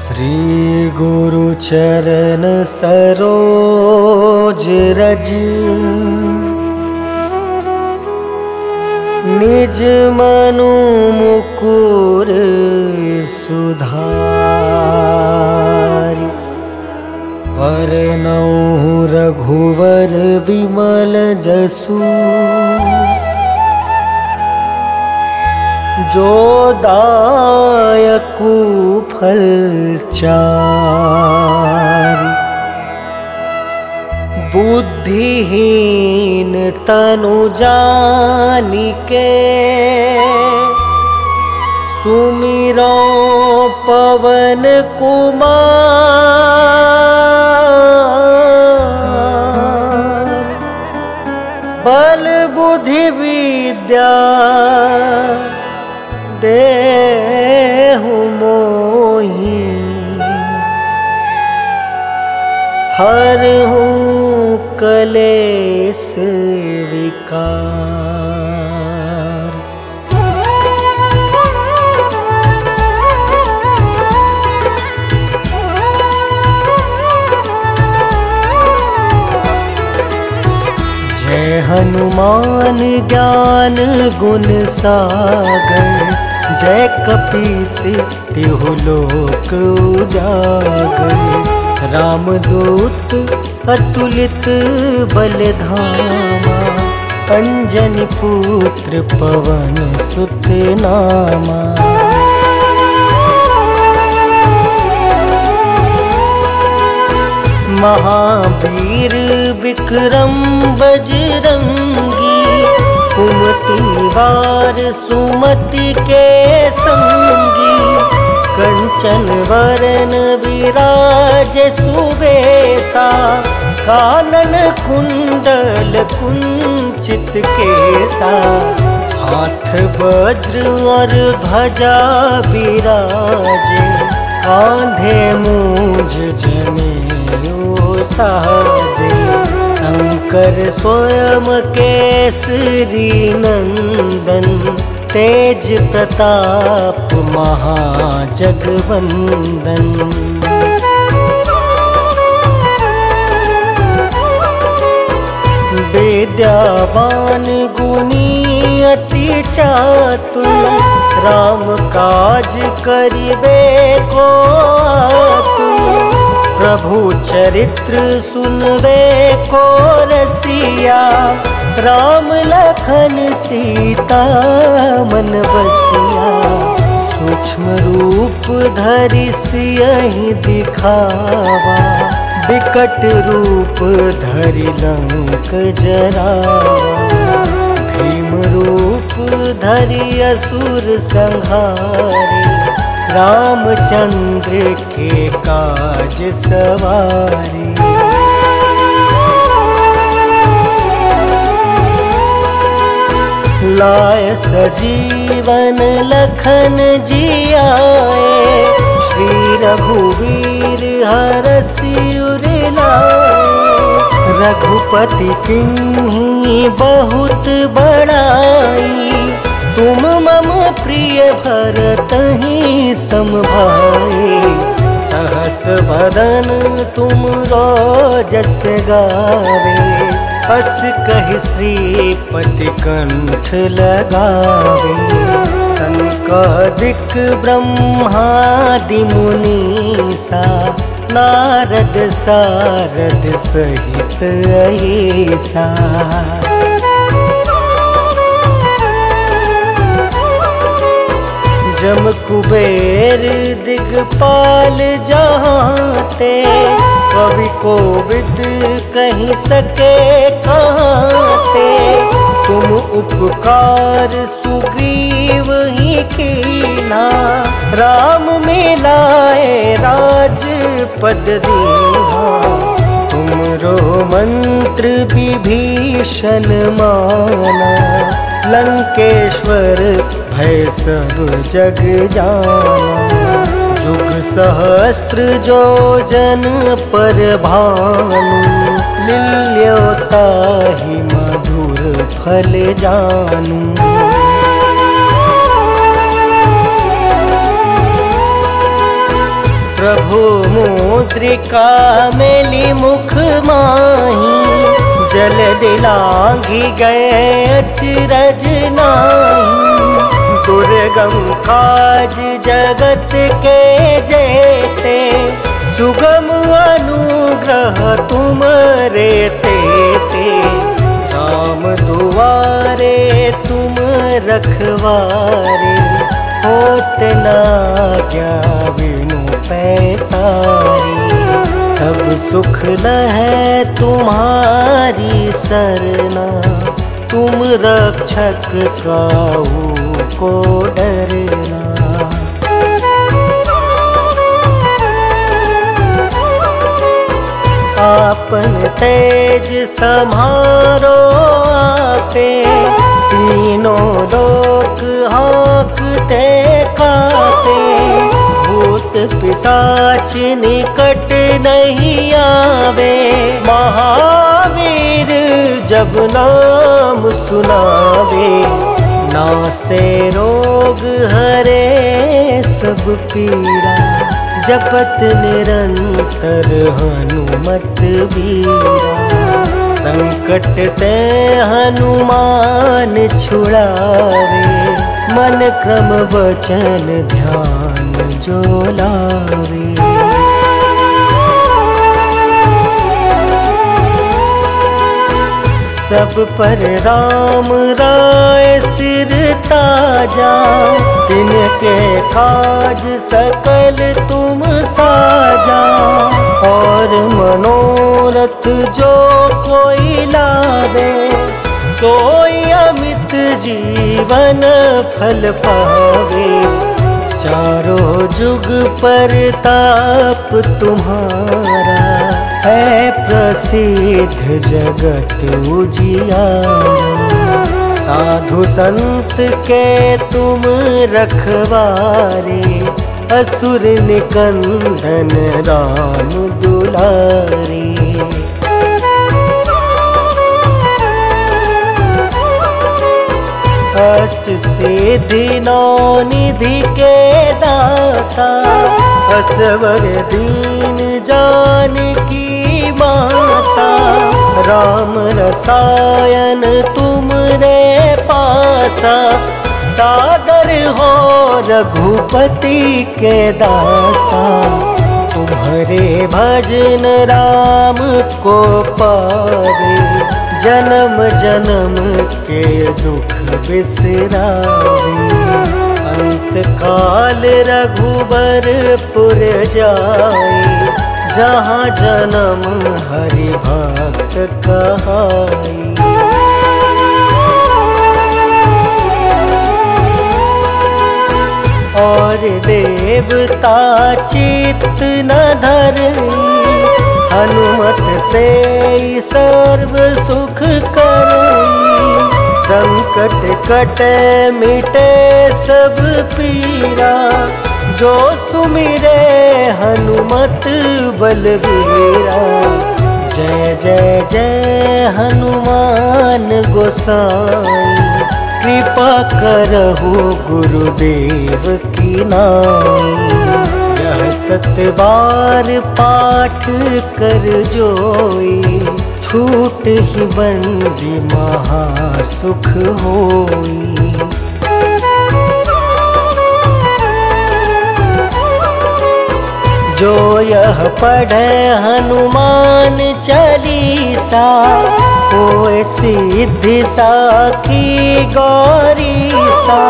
श्री गुरु चरण सरोज रज निज मनु मुकुर सुधारि वरनौ रघुवर विमल जसु जो दायकु फल चारि बुद्धिहीन तनु जानिके सुमिरो पवन कुमार बल बुद्धि विद्या देहु मोहि हरहु कलेश विकार। जय हनुमान ज्ञान गुण सागर जय कपीस तिहु लोक उजागर। रामदूत अतुलित बलधामा अंजनी पुत्र पवन सुत नामा। महावीर विक्रम बजरंगी कुमति वार सुमति के संगी। कंचन वरन विराज सुबेसा कानन कुंडल कुंचित केसा। हाथ वज्र और ध्वजा विराजे कांधे मूंज जनेऊ साजे। शंकर स्वयं केसरी नंदन तेज प्रताप महाजगवंदन। विद्यावान गुणी अति चातुर राम काज करिबे को आतुर। प्रभु चरित्र सुनबे को रसिया राम लखन सीता मन बसिया। सूक्ष्म रूप धरि सियहि दिखावा विकट रूप धरि लंक जरावा। भीम रूप धरि असुर संहारे रामचंद्र के काज सवारे। लाय सजीवन लखन जियाए श्री रघुवीर हरषि उर लाए। रघुपति किन्हीं बहुत बड़ाई तुम मम प्रिय भरतहि सम भाई। सहस बदन तुम जस गावे अस कहि श्रीपति कंठ लगावे। संकादिक ब्रह्मादि मुनीसा नारद सारद सहित अहिसा। जम कुबेर दिगपाल जहाँते कवि कोविद कहीं सके कहाँते। तुम उपकार सुग्रीव ही कीना राम मिलाए राजपद दीना। तुमरो मंत्र विभीषण माना लंकेश्वर भय सब जग जाना। जुग सहस्त्र जो जन पर भानु लील्योताहि मधुर फल जानू। प्रभु मुद्रिका मेली मुख माही, जल दिलांघी गए अचरज नाही। दुर्गम काज जगत के जेते, सुगम अनुग्रह तुम रे तेते। राम दुआरे तुम रखवारे, होत ना क्या बिनु पैसारी। सब सुख लहै तुम्हारी सरना, तुम रक्षक काहू को डरना। आपन तेज समारो आपे, तीनों लोक हाँकते कापे। भूत पिशाच निकट नहीं आवे, महावीर जब नाम सुनावे। नासे रोग हरे सब पीड़ा, जपत निरंतर हनुमत बीरा। संकट ते हनुमान छुड़ावे, मन क्रम वचन ध्यान जो लावे। सब पर राम राय सिर ताजा, तिनके काज सकल तुम साजा। और मनोरथ जो कोई लावे, सोई अमित जीवन फल पावे। चारों जुग परताप तुम्हारा, है प्रसिद्ध जगत उजियारा। साधु संत के तुम रखवारे, असुर निकंदन राम दुलारे। अष्ट सिद्धि नौ निधि के दाता, असवर दीन जानकी माता। राम रसायन तुम रे पासा, सादर हो रघुपति के दासा। तुम्हारे भजन राम को पावे, जन्म जन्म के दुख बिसरावे। अंत काल रघुबरपुर जाए, जहाँ जन्म हरि भक्त कहाई। और देवता चित्त न धरई, हनुमत से सर्व सुख करई। संकट कटे मिटे सब पीरा, जो सुमिरे हनुमत बलबीरा। जय जय जय हनुमान गोसाई, कृपा करहु गुरुदेव की नाई। यह 7 बार पाठ कर जोई, छूट ही बंदी महासुख होई। जो यह पढ़े हनुमान चालीसा, होए सिद्धि साखी गौरीसा।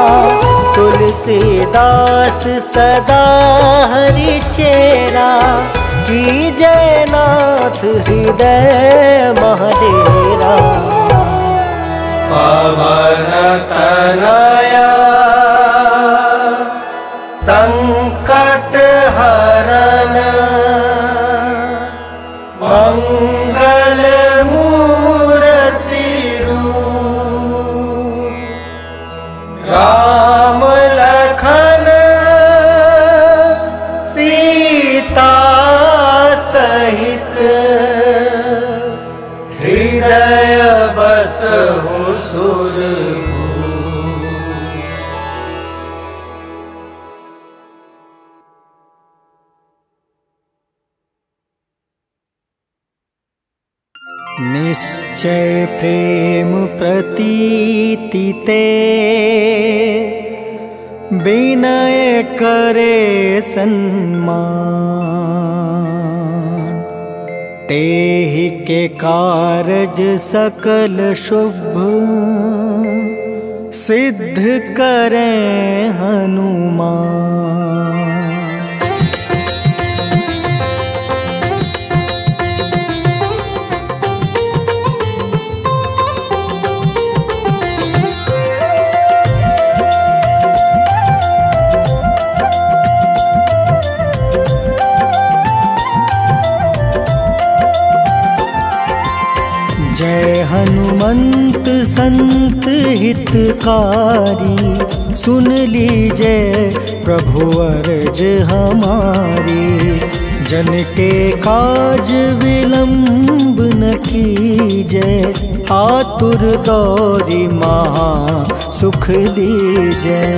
तुलसीदास सदा हरि चेरा, की जयनाथ हृदय महडेरा। पवन तनया संकट हरन, मंगल मूर्ति रूप। राम लखन सीता सहित, हृदय बसहु सुरभूप। निश्चय प्रेम प्रतीति ते विनय करे सन्मान। तेहि के कारज सकल शुभ सिद्ध करें हनुमान। जय हनुमंत संत हितकारी, सुन लीजय प्रभु अर्ज हमारी। जन के काज विलंब न कीजय, आतुर दौरी महा सुख दीजय।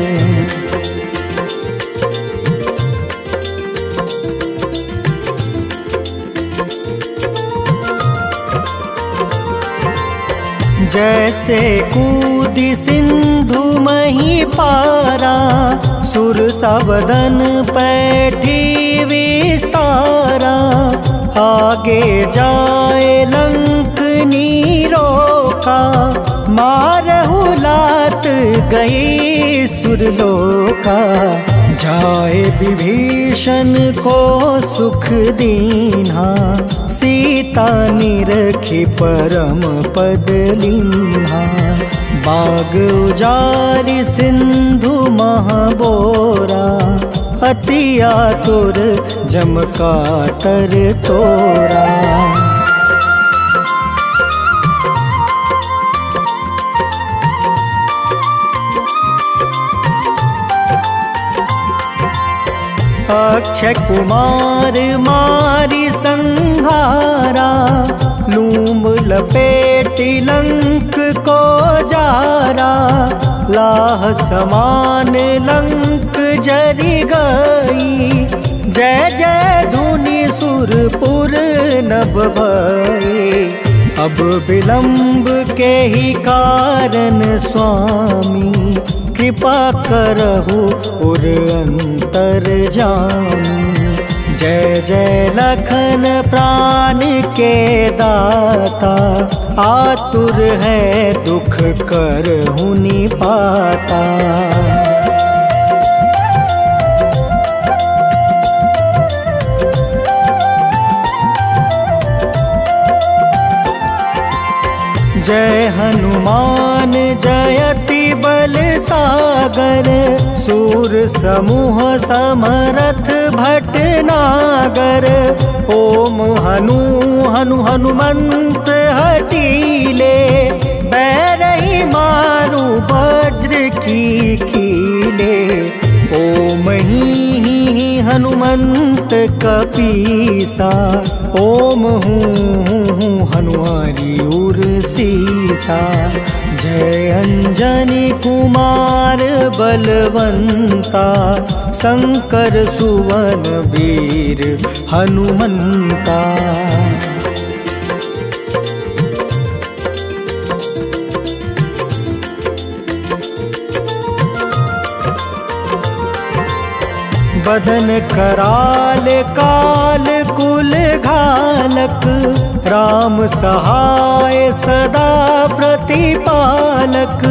जैसे कूदी सिंधु मही पारा, सुरसा बदन पैठी विस्तारा। आगे जाए लंक नीरोका, मारहु लात गई सुरलोका। जाए विभीषण को सुख दीन्हा, सीता निरखी परम पद लीन्हा। बाग उजारि सिंधु महाबोरा, अति आतुर जम कातर तोरा। अक्षय कुमार मारी संहारा, लूम लपेटी लंक को जारा। लाह समान लंक जरि गई, जय जय धुनि सुरपुर नभ भई। अब विलंब के ही कारण स्वामी, कृपा करहु उर अंतर जामी। जय जय लखन प्राण के दाता, आतुर है दुख करहु निपाता। जय हनुमान जयति बल सागर, सूर समूह समरथ भटनागर। ओम हनु हनु हनुमंत हटीले, बैरही मारू वज्र की कीले। ओम ही हनुमंत कपीसा, ओम हूँ हनुमारी उर सीसा। जय अंजनी कुमार बलवंता, शंकर सुवन वीर हनुमंता। बदन कराल काल कुल घालक, राम सहाय सदा प्रतिपालक।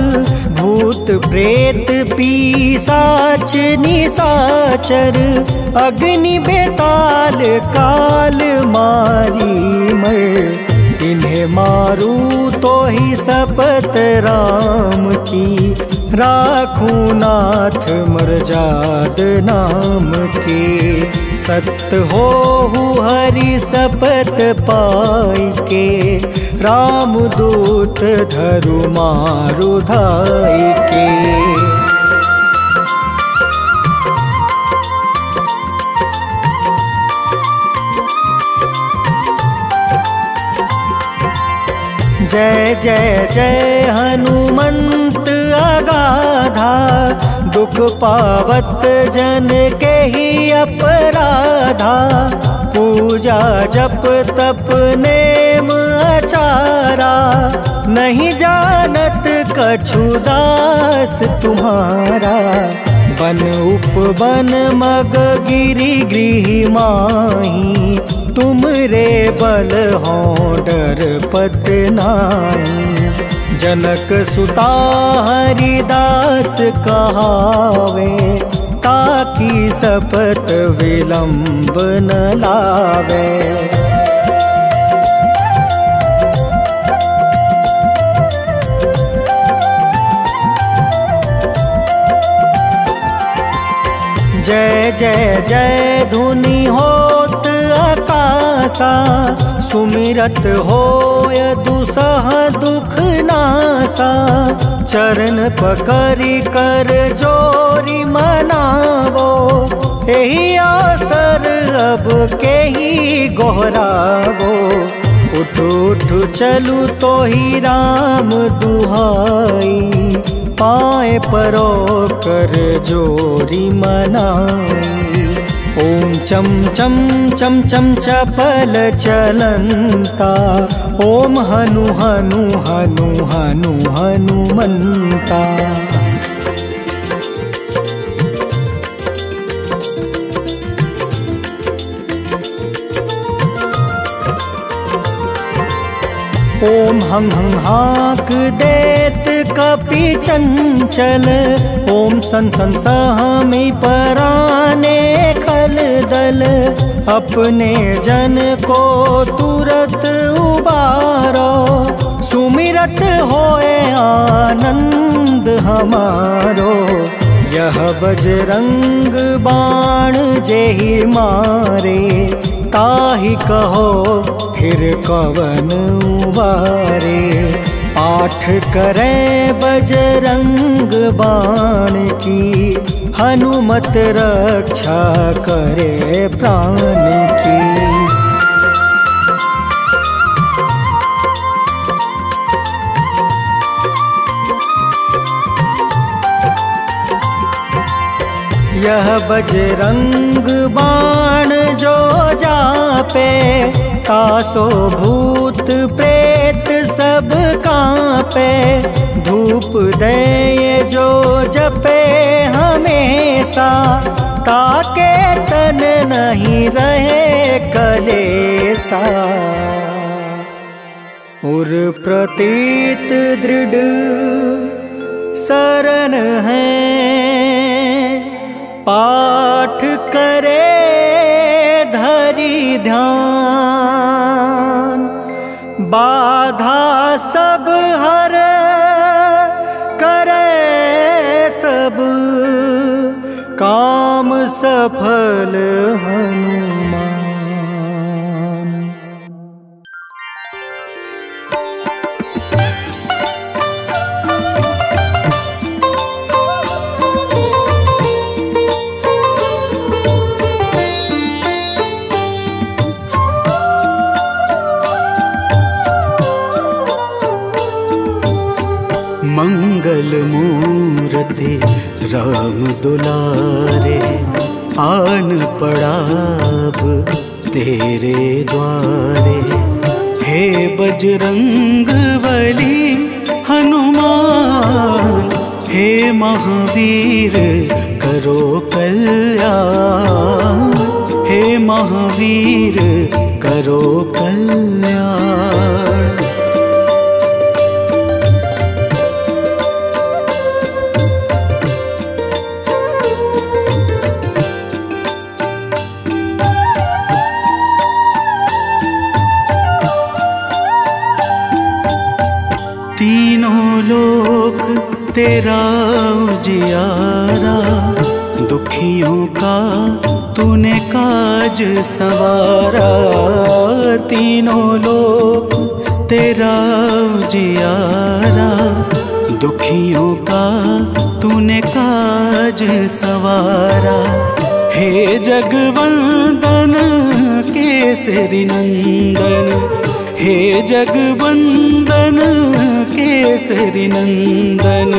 भूत प्रेत पिशाच निशाचर, अग्नि बेताल काल मारी मर। इन्हें मारू तो ही शपथ राम की, राखूं नाथ मर्जाद नाम के। सत्य हो हरि शपथ पाई के, राम दूत धरु मारु धाई के। जय जय जय हनुमंत अगाधा, दुख पावत जन के ही अपराधा। पूजा जप तप नेम चारा, नहीं जानत कछु दास तुम्हारा। बन उपवन मग गिरि गृह माही, तुम रे बल हो डर पत नाई। जनक सुता हरिदास कहावे, ताकि सपत विलंब न लावे। जय जय जय धुनि होत आकाशा, सुमिरत होय दुसह दुख नासा। चरण पकड़ि कर जोरी मनावो, एही आसर अब केही गोहरावो। उठ उठ चलू तो ही राम दुहाई, पाए परो कर जोरी मनाई। ओम चम चम चम चम चपल चलंता, ओम हनु हनु हनु हनु हनुमंता। ओम हं हं हाक देत कपि चंचल, ओम सन सन सहमी पराने खल दल। अपने जन को तुरत उबारो, सुमिरत होए आनंद हमारो। यह बजरंग बाण जेहि मारे, ताहि कहो फिर कवन उबारे। पाठ करे बजरंग बाण की, हनुमत रक्षा करे प्राण की। यह बजरंग बाण जो जापे, तासो भूत प्रेत सब कांपे। धूप दे जो जपे हमेशा, ताके तन नहीं रहे कलेसा। उर प्रतीत दृढ़ शरण है, पाठ करे धरि ध्यान। बाधा सब हर करे सब, काम सफल हनुमान। मंगल मूर्ति राम दुलारे, आन पड़ा अब तेरे द्वारे। हे बजरंग बली हनुमान, हे महावीर करो कल्याण। हे महावीर करो कल्याण। तीनों लोक तेरा उजियारा, दुखियों का तूने काज संवारा। तीनों लोक तेरा उजियारा, दुखियों का तूने काज संवारा। हे जगवंदन केसरी नंदन, हे जगवंदन केसरी नंदन।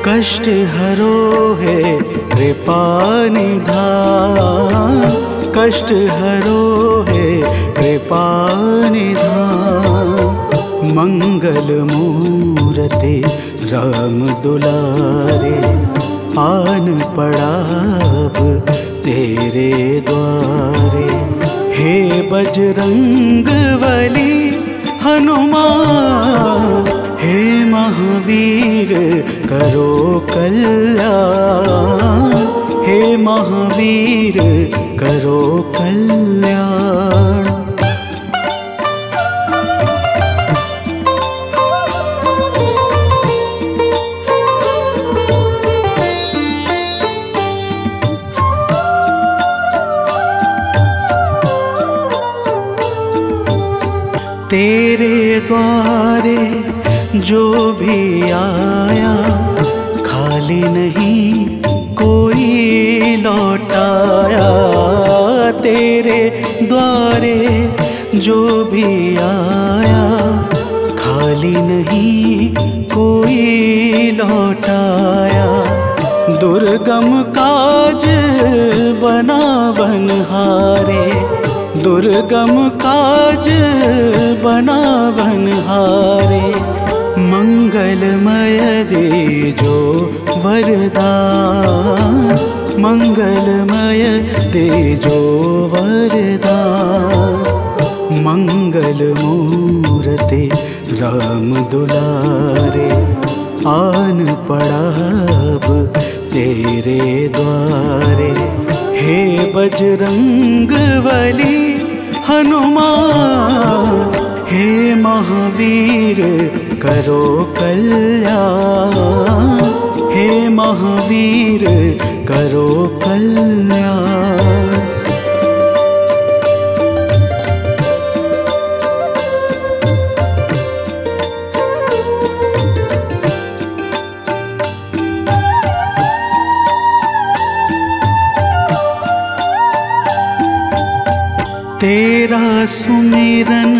कष्ट हरो है कृपा निधान, कष्ट हरो है कृपा निधान। मूरते राम दुलारे, आन पड़ा अब तेरे द्वारे। हे बजरंग बली हनुमान, हे महावीर करो कल्याण, हे महावीर करो कल्याण। तेरे द्वारे जो भी आया, खाली नहीं कोई लौटाया। तेरे द्वारे जो भी आया, खाली नहीं कोई लौटाया। दुर्गम काज बना बनहारे, दुर्गम काज बना बनहारे। मंगलमय दे जो वरदान, मंगलमय दे जो वरदान। मंगल मूरते राम दुलारे, आन पड़ा अब तेरे द्वारे। हे बजरंग बली हनुमान, हे महावीर करो कल्याण, हे महावीर करो कल्याण। तेरा सुमिरन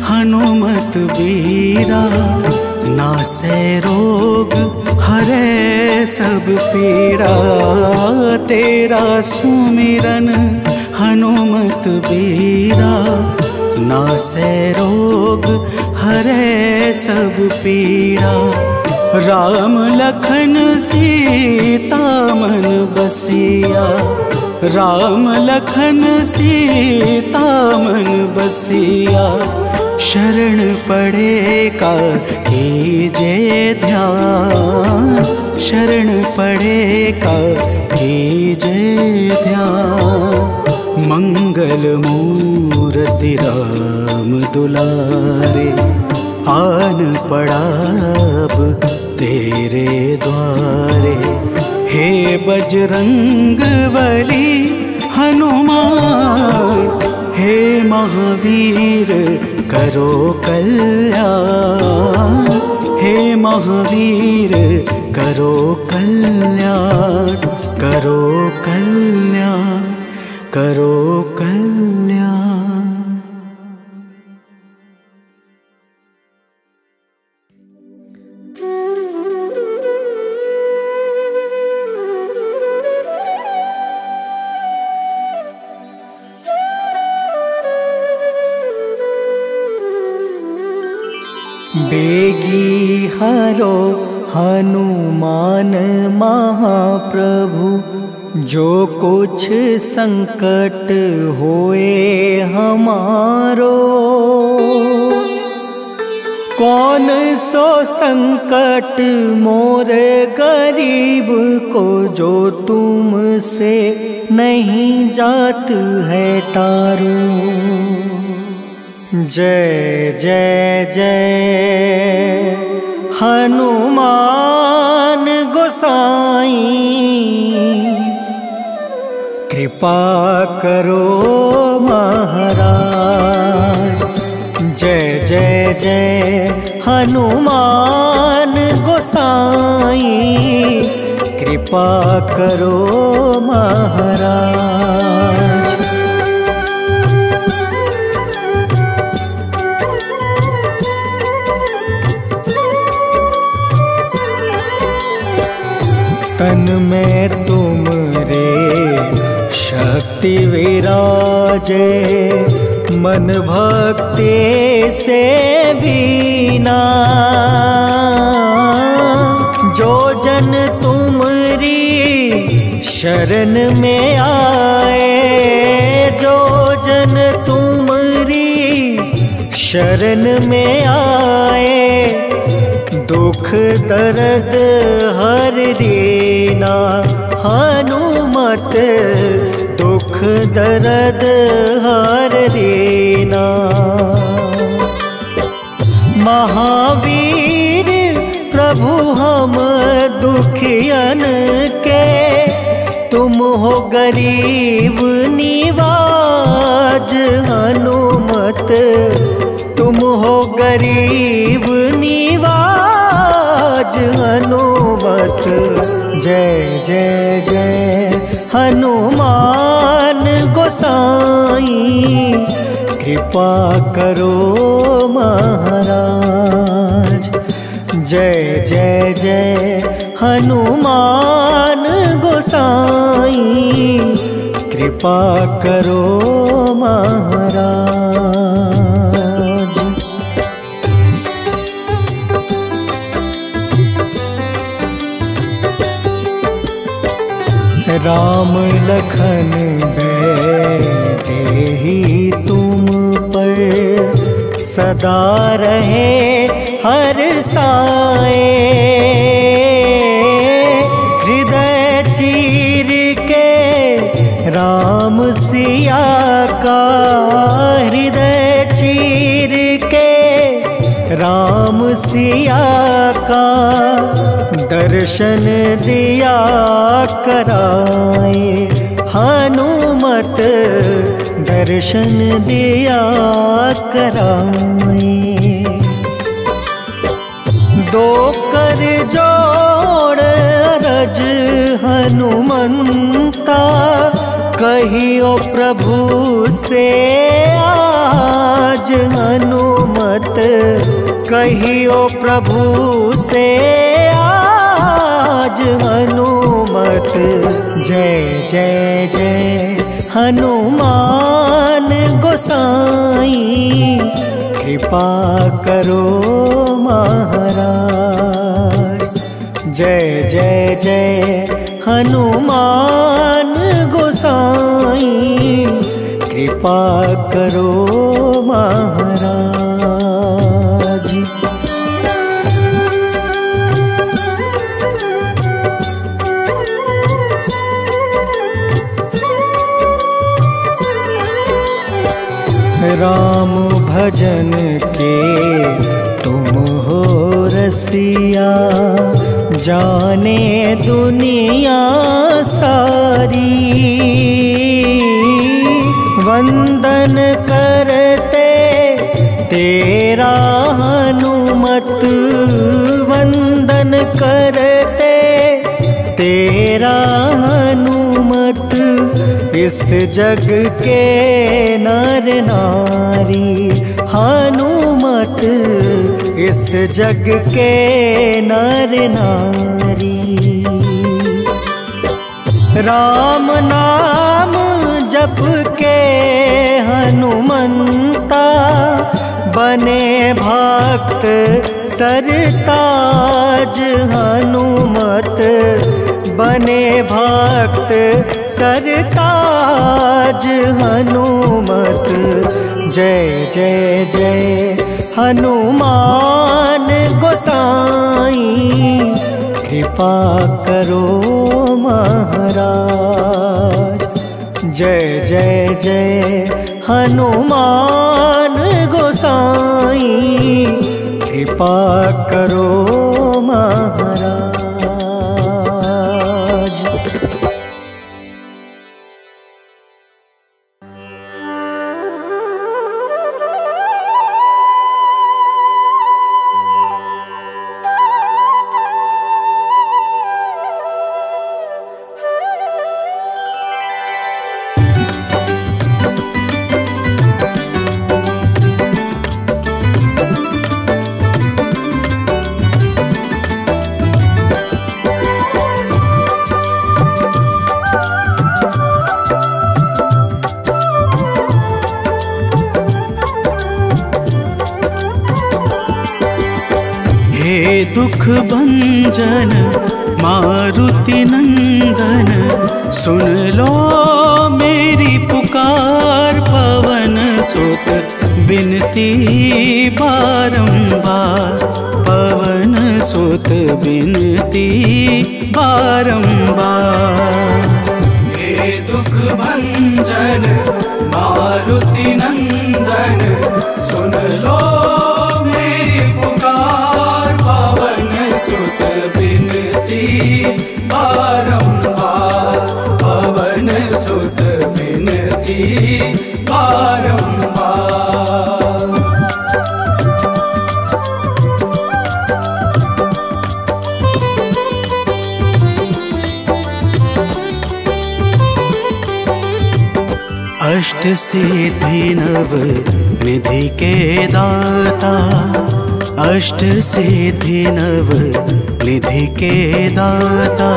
हनुमत बीरा, नासै रोग हरै सब पीड़ा। तेरा सुमिरन हनुमत बीरा, नासै रोग हरै सब पीड़ा। राम लखन सीता मन बसिया, राम लखन सीता मन बसिया। शरण पड़े का कीजे ध्यान, शरण पड़े का कीजे ध्यान। मंगल मूरति राम दुलारे, आन पड़ा अब तेरे द्वारे। हे बजरंग बली हनुमान, हे महावीर करो कल्याण, हे महावीर करो कल्याण। करो कल्याण, करो कल्याण। बेगी हरो हनुमान महाप्रभु, जो कुछ संकट होए हमारो। कौन सो संकट मोरे गरीब को, जो तुमसे नहीं जात है टारो। जय जय जय हनुमान गोसाई, कृपा करो महाराज। जय जय जय हनुमान गोसाई, कृपा करो महाराज। तन में तुमरे शक्ति विराजे, मन भक्ति से बीना। जो जन तुमरी शरण में आए, जो जन तुमरी शरण में आए, दुख दर्द हर लेना हनुमत, दुख दर्द हर लेना। महावीर प्रभु हम दुखियन के, तुम हो गरीब निवाज हनुमत, तुम हो गरीब निवाज हनुमत। जय जय जय हनुमान गोसाई, कृपा करो महाराज। जय जय जय हनुमान गोसाई, कृपा करो महाराज। राम लखन देहि तुम पर, सदा रहे हर साए। हृदय चीर के राम सिया का, हृदय चीर के राम सिया का, दर्शन दिया कराए हनुमत, दर्शन दिया कराए। दो कर जोड़ रज हनुमंता, कहियो प्रभु से आज हनुमत, कहियो प्रभु से आज हनुमत। जय जय जय हनुमान गोसाई, कृपा करो महाराज। जय जय जय हनुमान गोसाई, कृपा करो महाराज। राम भजन के तुम हो रसिया, जाने दुनिया सारी। वंदन करते तेरा हनुमत, वंदन करते तेरा हनुमत। इस जग के नर नारी हनुमत, इस जग के नर नारी। राम नाम जप के हनुमंता, बने भक्त सरताज हनुमत, बने भक्त सरताज हनुमत। जय जय जय हनुमान गोसाई, कृपा करो महाराज। जय जय जय हनुमान गोसाई, कृपा करो महाराज। दुख भंजन मारुति नंदन, सुन लो मेरी पुकार। पवन सुत बिनती बारंबार, पवन सुत बिनती बारंबार। हे दुख भंजन मारुति नंदन, सुन लो मेरी पुकार। पवन सुत बिनती बारंबार, पवन सुत बिनती बारंबार। अष्ट सिद्धि नव निधि के दाता, अष्ट सिद्धि नव निधि के दाता।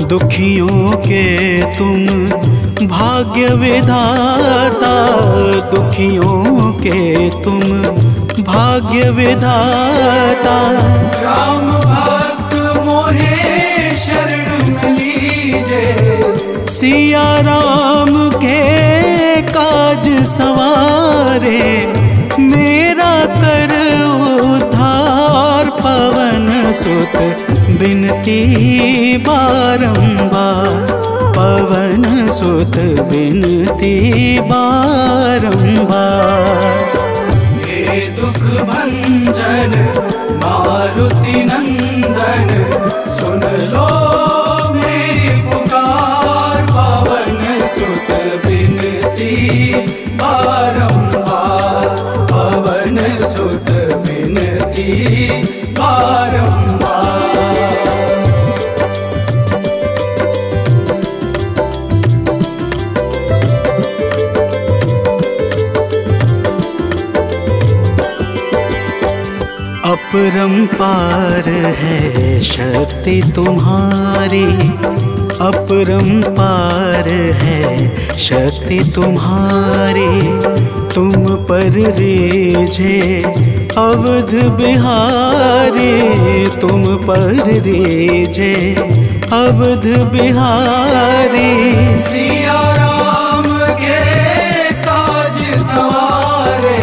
दुखियों के तुम भाग्य विधाता, दुखियों के तुम भाग्य विधाता। राम भक्त मोहे शरण लीजे, सिया राम के काज सवारे। मेरा कर उद्धार, पवन सुत बिनती बारंबार, पवन सुत बिनती बारंबार। हे दुख भंजन मारुति नंदन, सुन लो मेरी पुकार। पवन सुत बिनती बारंबार, पवन सुत बिनती बारंबार। अपरंपार है शक्ति तुम्हारी, अपरंपार है शक्ति तुम्हारी। तुम पर रीझे अवध बिहारी, तुम पर रीझे अवध बिहारी। सिया राम के काज सवारे,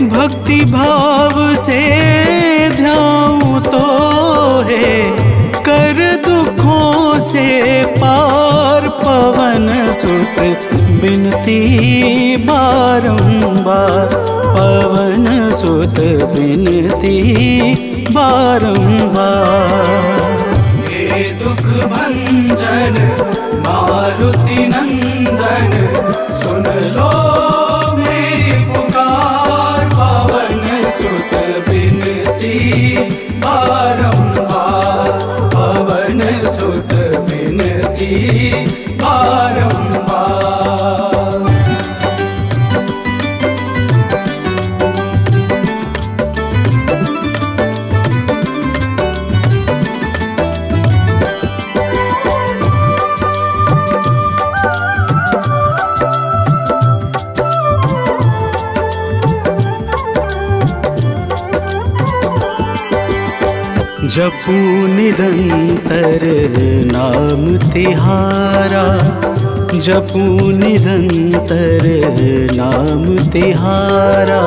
भक्ति भाव से ध्याऊं तो है कर दुखों से पार। पवन सुत बिनती बारंबार, पवन सुत बिनती बारंबार। हे दुख भंजन मारुति नंदन, सुन लो मेरी पुकार। पवन सुत बिनती बारंबार, पवन सुत बिनती बारंबार। जपू निरंतर नाम तिहारा, जपू निरंतर नाम तिहारा।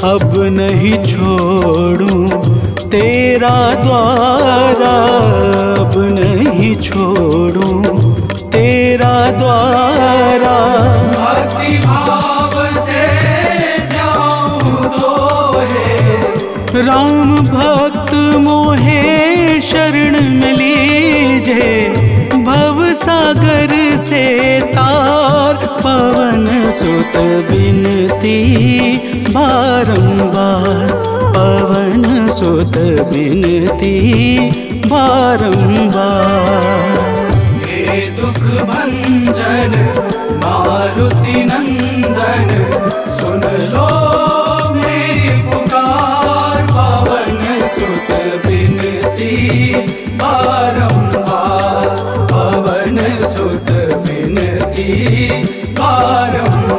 अब नहीं छोड़ूं तेरा द्वारा, अब नहीं छोड़ूं तेरा द्वारा। भक्ति भाव से जाऊं तो है राम भक्त मोहे शरण में लीजे। भव सागर से तार, पवन सुत बिनती बारंबार, पवन सुत बिनती बारंबार। हे दुख भंजन मारुति नंदन, सुन लो मेरी पुकार। पवन सुत बिनती बारंबार, पवन सुत बिनती बारंबार।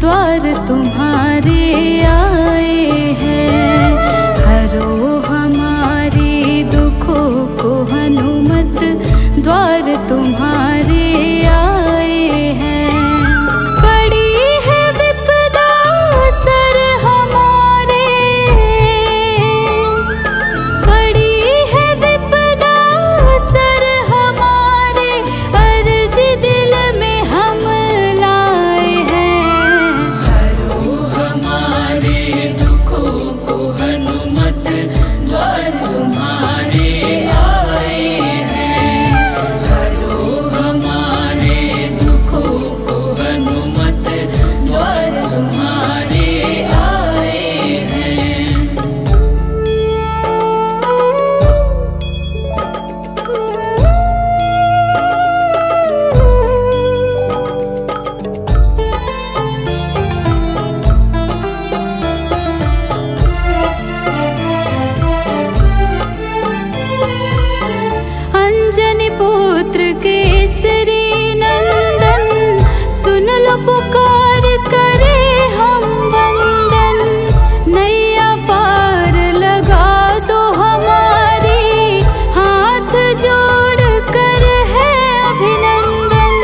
द्वार तुम्हारे आए हैं। हरो हमारे दुखों को हनुमत, द्वार तुम्हारे आए हैं। पड़ी है विपदा सर हमारे, पड़ी है विपदा सर हमारे, अर्ज दिल में हम लाए हैं। हरो हमारे दुखों को हनुमत, द्वार तुम्हारे आए हैं। हरो हमारे दुखों को हनुमत, द्वार तुम्हारे आए हैं। अंजनी पुत्र केसरी नंदन, सुन लो पुकार करे हम वंदन। नैया पार लगा दो हमारी, हाथ जोड़ कर है अभिनंदन।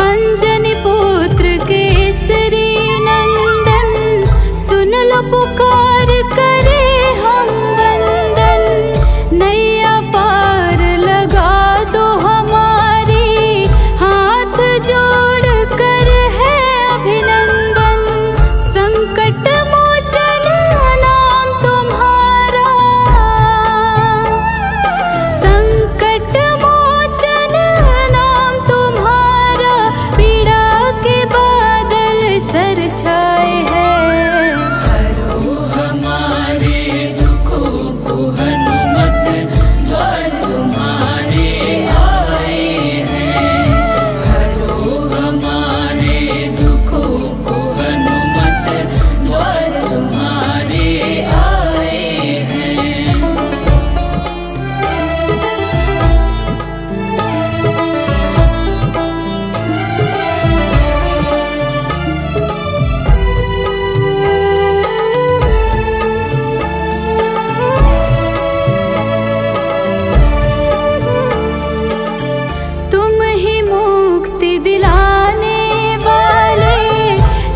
अंजनी पुत्र केसरी नंदन, सुन लो पुकार करे हम वंदन। नैया पार लगा दो हमारी, हाथ जोड़ कर है अभिनंदन। संकट मोचन नाम तुम्हारा, संकट मोचन नाम तुम्हारा, पीड़ा के बादल सर छाए हैं। हरो हमारे दुखों को हनुमत, द्वार तुम्हारे आए हैं। हरो हमारे दुखों को हनुमत, द्वार तुम्हारे आए हैं। तुम ही मुक्ति दिलाने वाले,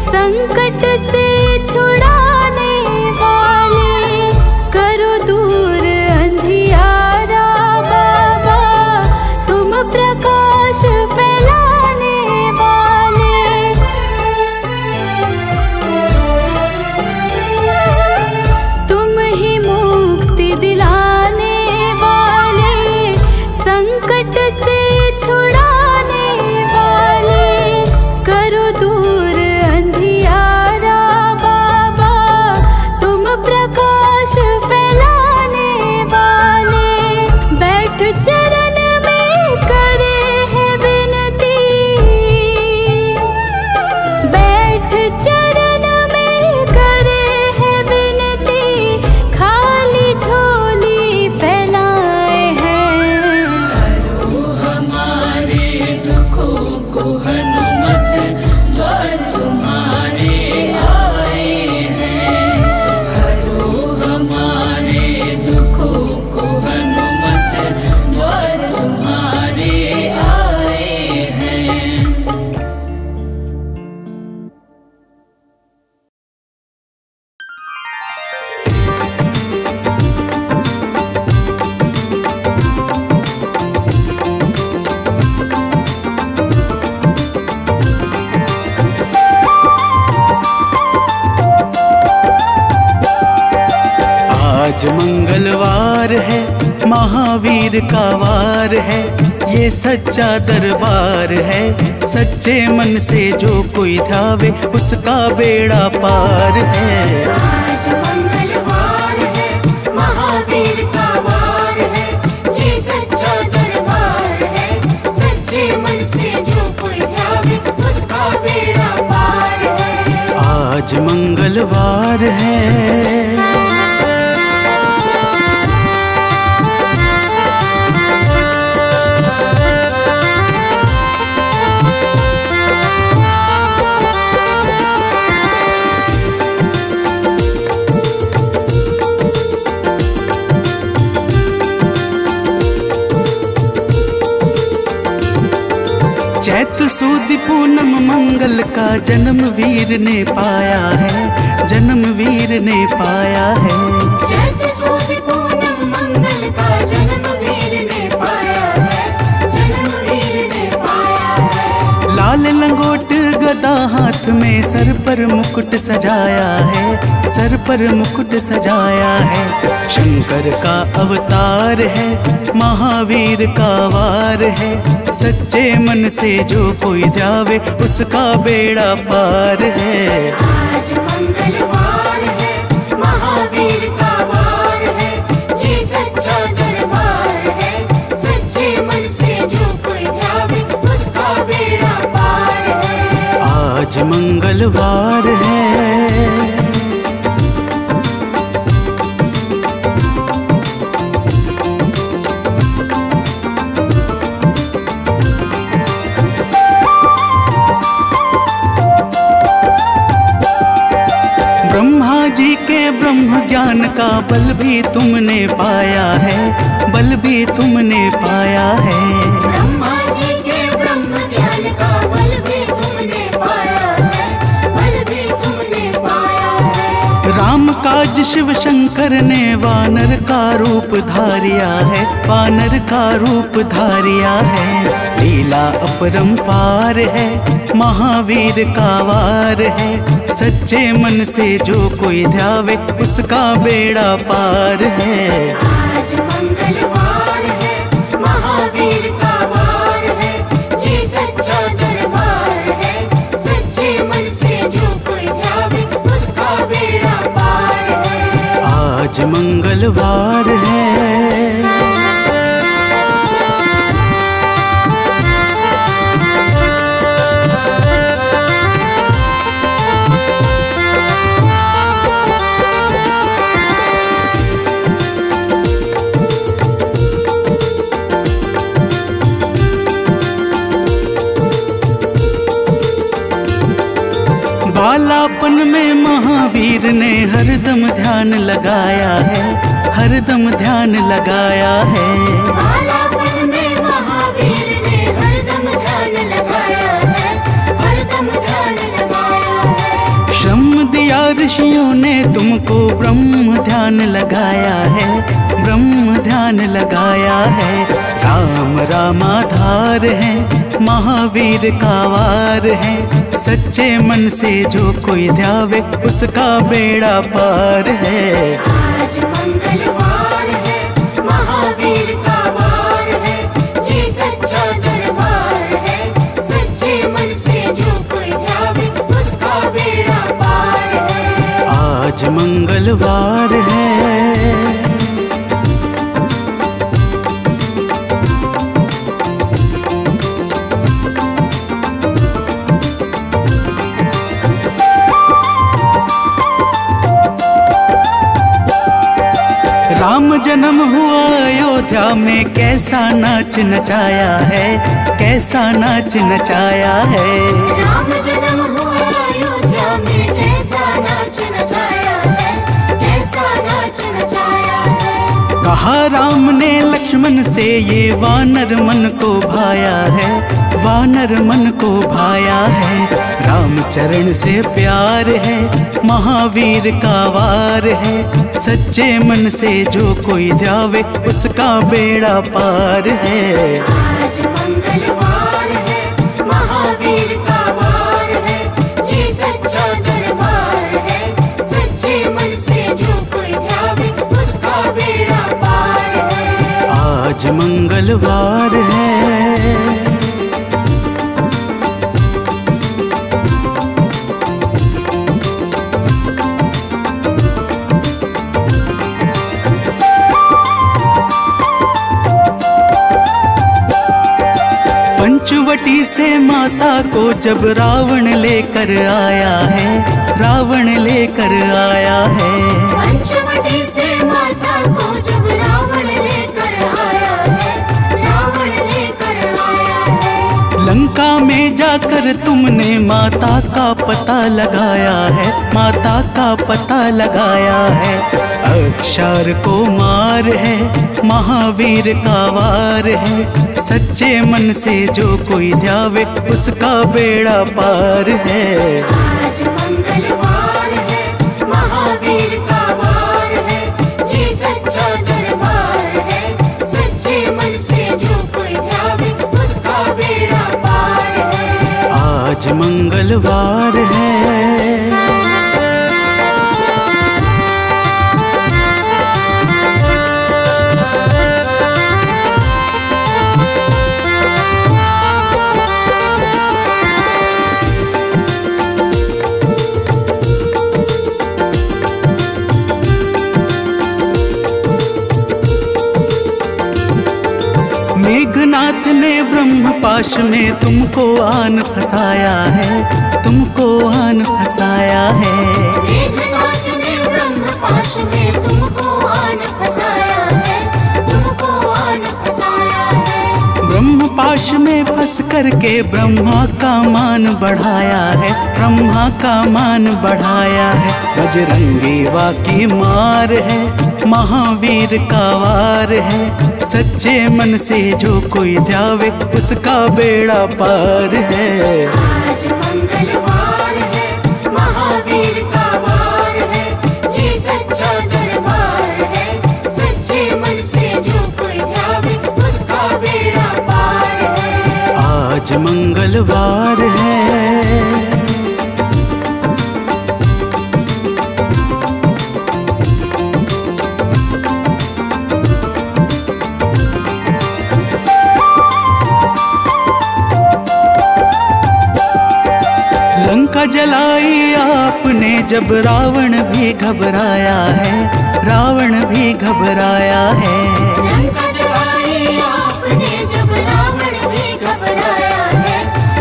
संकट से छुड़ाने वाले। करो दूर अंधियारा बाबा, तुम प्रकाश फैलाने वाले। तुम ही मुक्ति दिलाने वाले, संकट से छुड़ाने वाले। करो दूर अंधियारा बाबा, तुम प्रकाश फैलाने वाले। बैठ चरण में करे है विनती, बैठ चरण में करे है विनती। खाली झोली फैलाए हैं। हरो हमारे दुखों को हनुमत, द्वार तुम्हारे आए हैं। हरो हमारे दुखों को हनुमत, द्वार तुम्हारे आए हैं। आज मंगलवार है, महावीर का वार है। ये सच्चा दरबार है, सच्चे मन से जो कोई ध्यावे उसका बेड़ा पार है। आज मंगलवार है, महावीर का वार है। ये सच्चा दरबार है, सच्चे मन से जो कोई ध्यावे उसका बेड़ा पार है। आज मंगलवार है। सूद पूनम मंगल का जन्म वीर ने पाया है, जन्म वीर ने पाया है। चैत सूद पूनम मंगल का जन्म वीर ने पाया है, जन्म वीर ने पाया है। लाल लंगोट गदा हाथ में, सर पर मुकुट सजाया है, सर पर मुकुट सजाया है। शंकर का अवतार है, महावीर का वार है। सच्चे मन से जो कोई ध्यावे उसका बेड़ा पार है। आज मंगलवार है, महावीर का वार है, ये सच्चा दरबार है। सच्चे मन से जो कोई ध्यावे उसका बेड़ा पार है। आज मंगलवार है। ब्रह्मा जी के ब्रह्म ज्ञान का बल भी तुमने पाया है, बल भी तुमने पाया है। ब्रह्मा जी के ब्रह्म ज्ञान का बल भी तुमने पाया है, बल भी तुमने पाया है। राम काज शिव शंकर ने वानर का रूप धारिया है, वानर का रूप धारिया है। लीला अपरंपार है, महावीर का वार है। सच्चे मन से जो कोई ध्यावे उसका बेड़ा पार है। आज मंगलवार है, महावीर का वार है, ये सच्चा दरबार है। सच्चे मन से जो कोई ध्यावे उसका बेड़ा पार है। आज मंगलवार है। बालापन में महावीर ने हरदम ध्यान लगाया है, हरदम ध्यान लगाया है। बालापन में महावीर ने हरदम ध्यान लगाया है, हरदम ध्यान लगाया है। श्रम दिया ऋषियों ने तुमको, ब्रह्म ध्यान लगाया है, ब्रह्म ध्यान लगाया है। राम रामाधार है, महावीर का वार है। सच्चे मन से जो कोई ध्यावे उसका बेड़ा पार है। आज मंगलवार है, महावीर का वार है, ये सच्चा दरबार है। सच्चे मन से जो कोई ध्यावे उसका बेड़ा पार है। आज मंगलवार है। राम जन्म हुआ अयोध्या में, कैसा नाच नचाया है, कैसा नाच नचाया है। राम जन्म हुआ अयोध्या में, कैसा नाच नचाया है, कैसा नाच नचाया है। कहा राम ने लक्ष्मण से, ये वानर मन को भाया है, वानर मन को भाया है। राम चरण से प्यार है, महावीर का वार है। सच्चे मन से जो कोई ध्यावे उसका बेड़ा पार है। आज मंगलवार है, महावीर का वार है, ये सच्चा दरबार है। सच्चे मन से जो कोई ध्यावे उसका बेड़ा पार है। आज मंगलवार है। पंचवटी से माता को जब रावण लेकर आया है, रावण लेकर आया है। पंचवटी से माता को जब रावण लेकर आया है, रावण लेकर आया है। लंका में जाकर तुमने माता का पता लगाया है, माता का पता लगाया है। अक्षर को मार है, महावीर का वार है। सच्चे मन से जो कोई ध्यावे उसका बेड़ा पार है। आज मंगलवार है, महावीर का वार है, ये सच्चा दरबार है। सच्चे मन से जो कोई ध्यावे उसका बेड़ा पार है। आज मंगलवार है। मेघनाथ ने ब्रह्म पाश में तुमको आन फंसाया है, तुमको आन फंसाया है। मेघनाथ ने ब्रह्म पाश में तुमको आन फंसाया है, तुमको आन फंसाया है। ब्रह्म पाश में फंस करके ब्रह्मा का मान बढ़ाया है, ब्रह्मा का मान बढ़ाया है। बजरंगी वाकी मार है, महावीर का वार है। सच्चे मन से जो कोई ध्यावे उसका बेड़ा पार है। आज मंगलवार है, महावीर का वार है, ये सच्चा दरबार है। सच्चे मन से जो कोई ध्यावे उसका बेड़ा पार है। आज मंगलवार है। लंका जलाई आपने जब रावण भी घबराया है, रावण भी घबराया है। लंका जलाई आपने जब रावण भी घबराया है,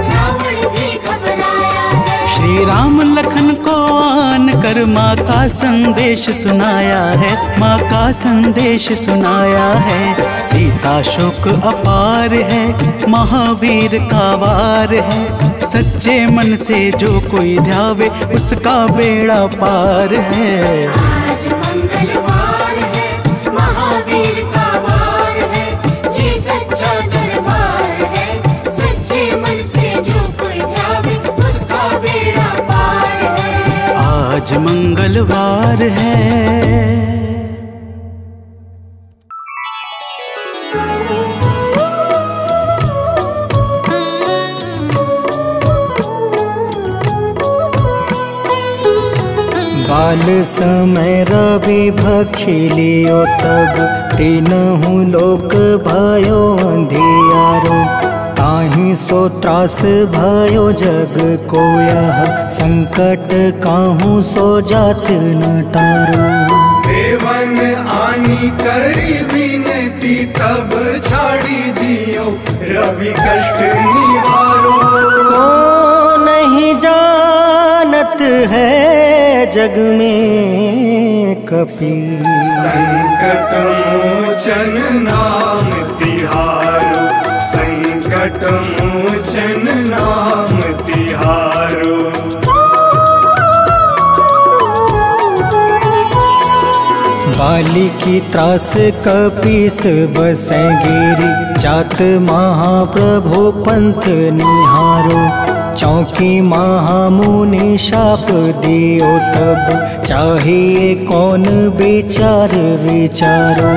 रावण भी घबराया है। श्री राम लखन को आन कर माँ का संदेश सुनाया है, माँ का संदेश सुनाया है। सीता शोक अपार है, महावीर का वार है। सच्चे मन से जो कोई ध्यावे उसका बेड़ा पार है। आज मंगलवार है, महावीर का वार है, ये सच्चा दरबार है। सच्चे मन से जो कोई ध्यावे उसका बेड़ा पार है। आज मंगलवार है। बाल समय रवि भक्षी लियो तब तीनहु लोक भयो अंधियारो। ताहि सो त्रास भयो जग को यह संकट काहू सो जात न टारो। देवन आनी करी विनती तब छाड़ी दियो रवि कष्ट निवारो। को नहीं जानत है जग में कपि संकट मोचन नाम तिहारो, संकट मोचन नाम तिहारो। बाली की त्रास कपीस बसै गिरी। जात महाप्रभु पंथ निहारो। चौकी महामुनि शाप दियो तब चाहिए कौन विचार विचारो।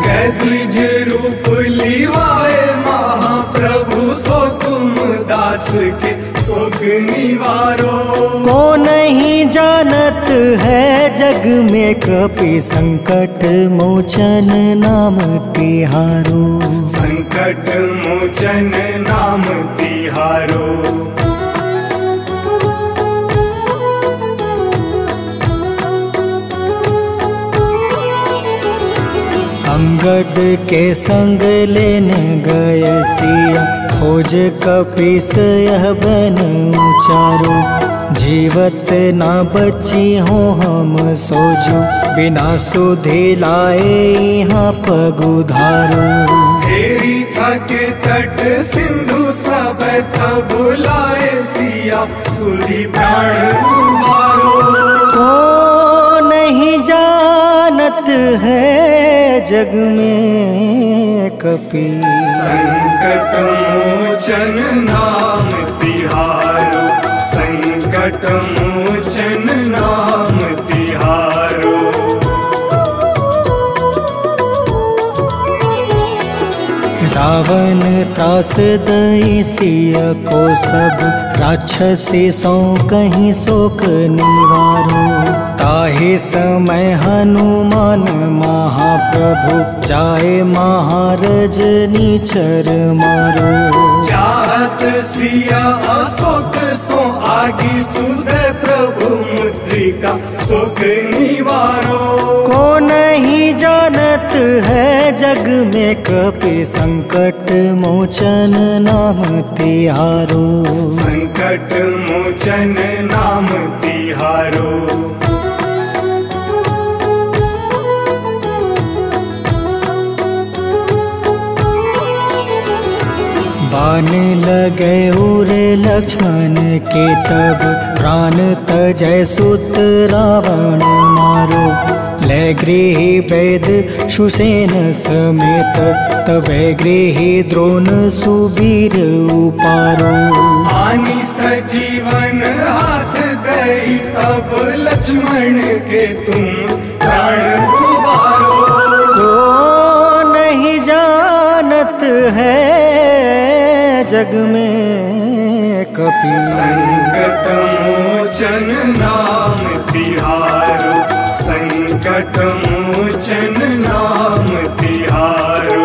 कैद्विज रूप लिवाए महाप्रभु सो तुम दास के सुख निवारो। को नहीं जानत है जग में कपि संकट मोचन नाम तिहारो। संकट मोचन नाम तिहारो। अंगद के संग लेने गए सिया। खोज कपीस यह बन उचारो। जीवत ना बची हो हम सोजो। बिना सुधि लाए यहाँ पगुधारो। तेरी थके तट सिंधु सब तब बुलाए सिया। सुधि प्राण तुम्हारो। को नहीं जानत जग में कपि। संकट मोचन नाम तिहारो, संकट मोचन नाम तिहारो। रावण त्रास दई सिय को सब, राक्षसी सौ कहीं शोक निवारो। ताहि समय हनुमान महाप्रभु, जाए महारज निचर मारो। चाहत सिया अशोक सो आगी, सुदय प्रभु मुद्रिका सुख निवारो। को नहीं जानत है जग में कपि, संकट मोचन नाम तिहारो। संकट मोचन नाम तिहारो। बाण लगे उरे लक्ष्मण के तब, प्राण तजय सुत रावण मारो। ले गृही वैद सुसेन समेत, तबे गृही द्रोण सुबीर उपारो। आनी सजीवन हाथ दई, तब लक्ष्मण के तुम प्राण उबारो। को नहीं जानत है जग में कपि, संकट मोचन नाम तिहारो, संकट मोचन नाम तिहारो।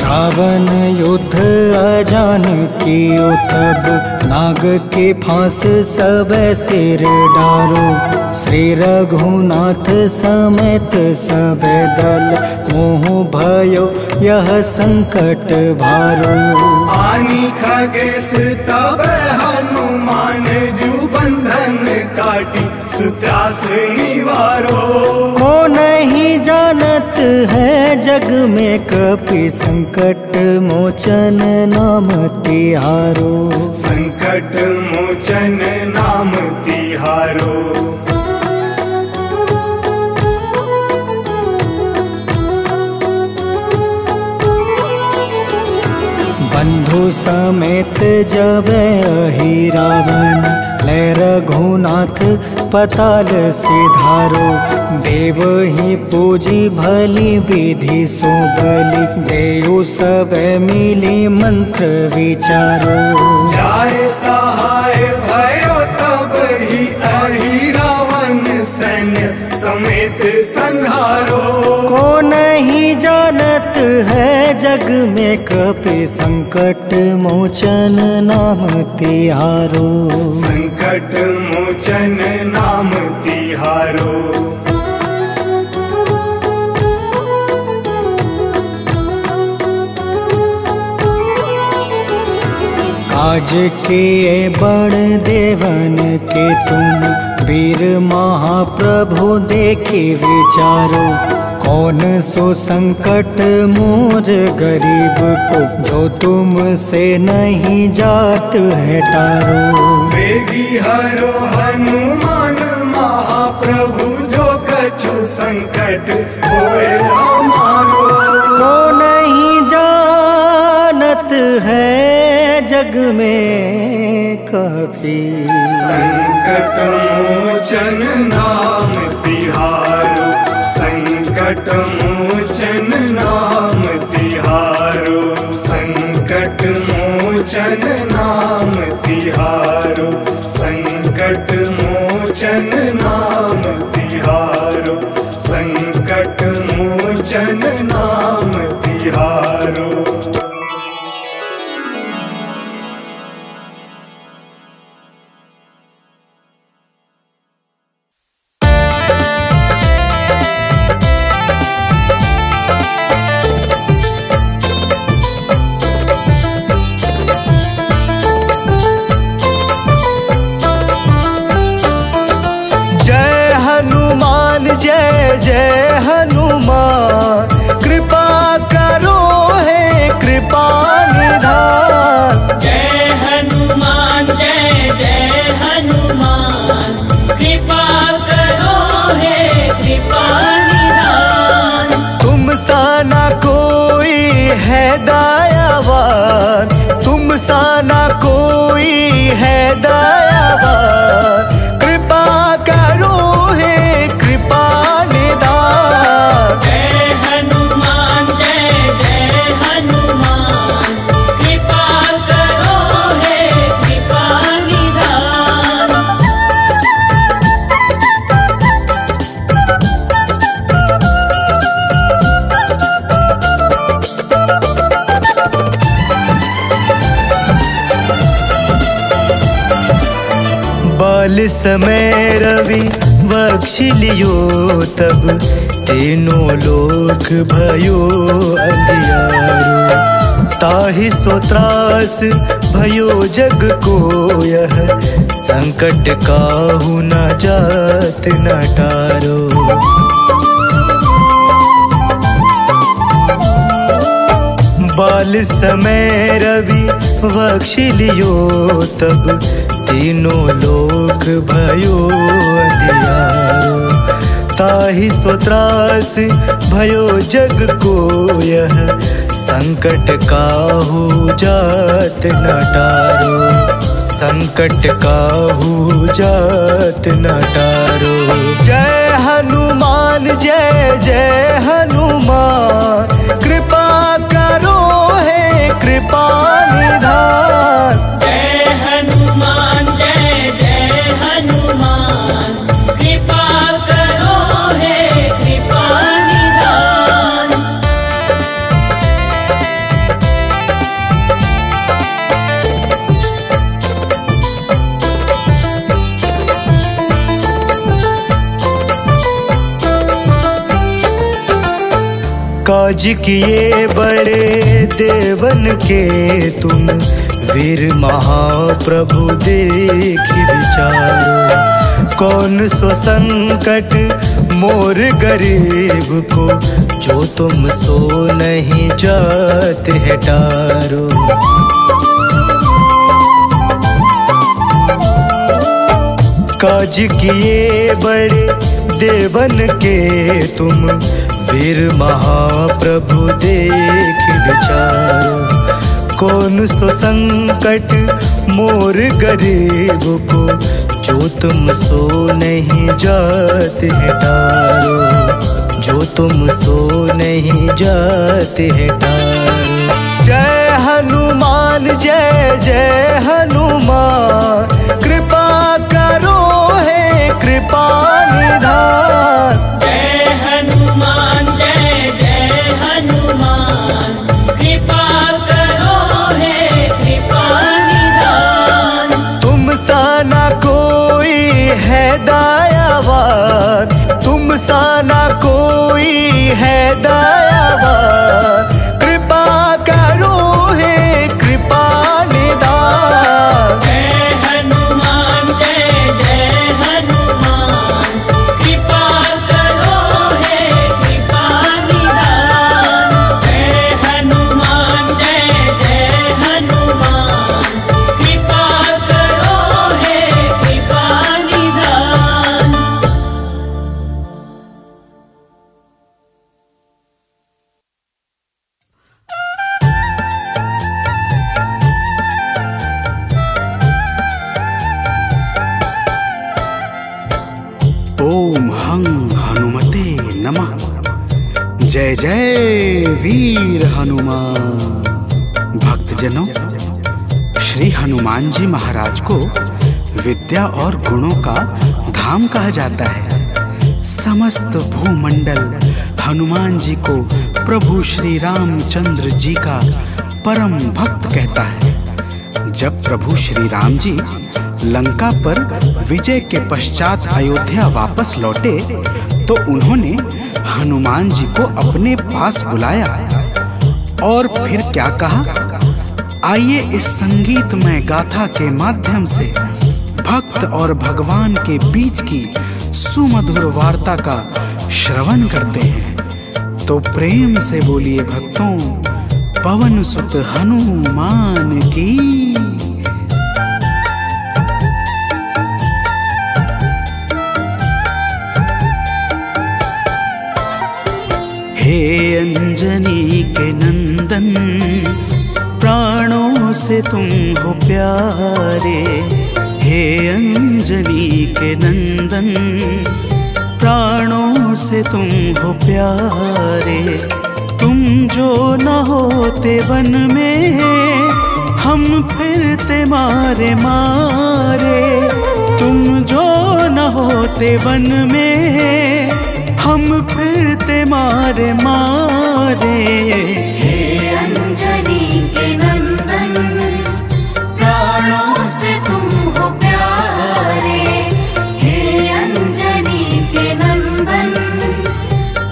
रावण युद्ध अजान कियो तब, नाग के फांस सब सिर डारो। श्री रघुनाथ समेत सब दल, मोह भयो यह संकट भारो। आनी खगेश तब हनुमान, जू बंधन काटी सुत्रास निवारो। को नहीं जानत है जग में कपि, संकट मोचन नाम तिहारो। संकट मोचन नाम तिहारो। बंधु समेत जब अहि रावण, ले रघुनाथ पताल सिधारो। देव ही पूजी भली विधि सो बलि, देव सब मिली मंत्र विचारो। जाय सहाय भयो तब ही अहि रावण, सैन्य समेत संहारो। को नहीं जानत है जग में कपि, संकट मोचन नाम तिहारो। संकट मोचन नाम तिहारो। काज किए बड़ देवन के तुम, वीर महाप्रभु देखी विचारो। कौन सो संकट मोर गरीब को, जो तुमसे नहीं जात है टारो। वेगी हरो हनुमान महाप्रभु, जो कछु संकट होए हमारो। को नहीं जानत है जग में कपि, संकट मोचन नाम तिहारो, संकट मोचन नाम तिहारो। संकट मोचन नाम तिहारो, संकट मोचन नाम तिहारो। संकट मोचन नाम तिहारो। दयावान, तुम सा ना कोई है दयावान। कृपा करो हे कृपा निधान। जय हनुमान जय जय हनुमान, कृपा करो हे कृपा निधान। बाल समय रवि बख्श लियो, तब तीनों लोक भयो अंधियारो। ताहि सो त्रास भयो जग को, यह संकट काहू न जात न टारो। बाल समय रवि बख्श लियो, तब तीनों लोक भयो अंधियारो। ताहि सो त्रास भयो जग को, यह संकट काहू जात न टारो। संकट काहू जात न टारो। जय हनुमान जय जय हनुमान, कृपा करो हे कृपा निधान। जय हनुमान जय जय हनुमान, कृपा करो हे कृपा निधान। काज किए बड़े देवन के तुम, वीर महाप्रभु देख विचारो। कौन सो संकट मोर गरीब को, जो तुम सो नहीं जात है टारो। काज किए बड़े देवन के तुम, वीर महाप्रभु देख विचारो। कौन सो संकट मोर गरीब को, जो तुम सो नहीं जात है टारो। जो तुम सो नहीं जात है टारो। जय हनुमान जय जय हनुमान, कृपा करो हे कृपा निधान। जय हनुमान जय जय हनुमान, कृपा करो हे कृपा निधान। तुम सा ना कोई है दयावान, तुम सा ना कोई है दयावान। कृपा करो हे कृपा निधान। जय हनुमान जय जय हनुमान, कृपा करो हे कृपा निधान। जय हनुमान जय जय हनुमान, कृपा करो हे कृपा निधान। ओम हं हनुमते नमः। जय जय वीर हनुमान। भक्तजनों, श्री हनुमान जी महाराज को विद्या और गुणों का धाम कहा जाता है। समस्त भूमंडल हनुमान जी को प्रभु श्री रामचंद्र जी का परम भक्त कहता है। जब प्रभु श्री राम जी लंका पर विजय के पश्चात अयोध्या वापस लौटे, तो उन्होंने हनुमान जी को अपने पास बुलाया और फिर क्या कहा, आइए इस संगीतमय गाथा के माध्यम से भक्त और भगवान के बीच की सुमधुर वार्ता का श्रवण करते हैं। तो प्रेम से बोलिए भक्तों, पवन सुत हनुमान की। हे अंजनी के नंदन, प्राणों से तुम हो प्यारे। हे अंजनी के नंदन, प्राणों से तुम हो प्यारे। तुम जो न होते वन में, हम फिरते मारे मारे। तुम जो न होते वन में, हम फिरते मारे मारे। हे अंजनी के नंदन, प्राणों से तुम हो प्यारे। हे अंजनी के नंदन,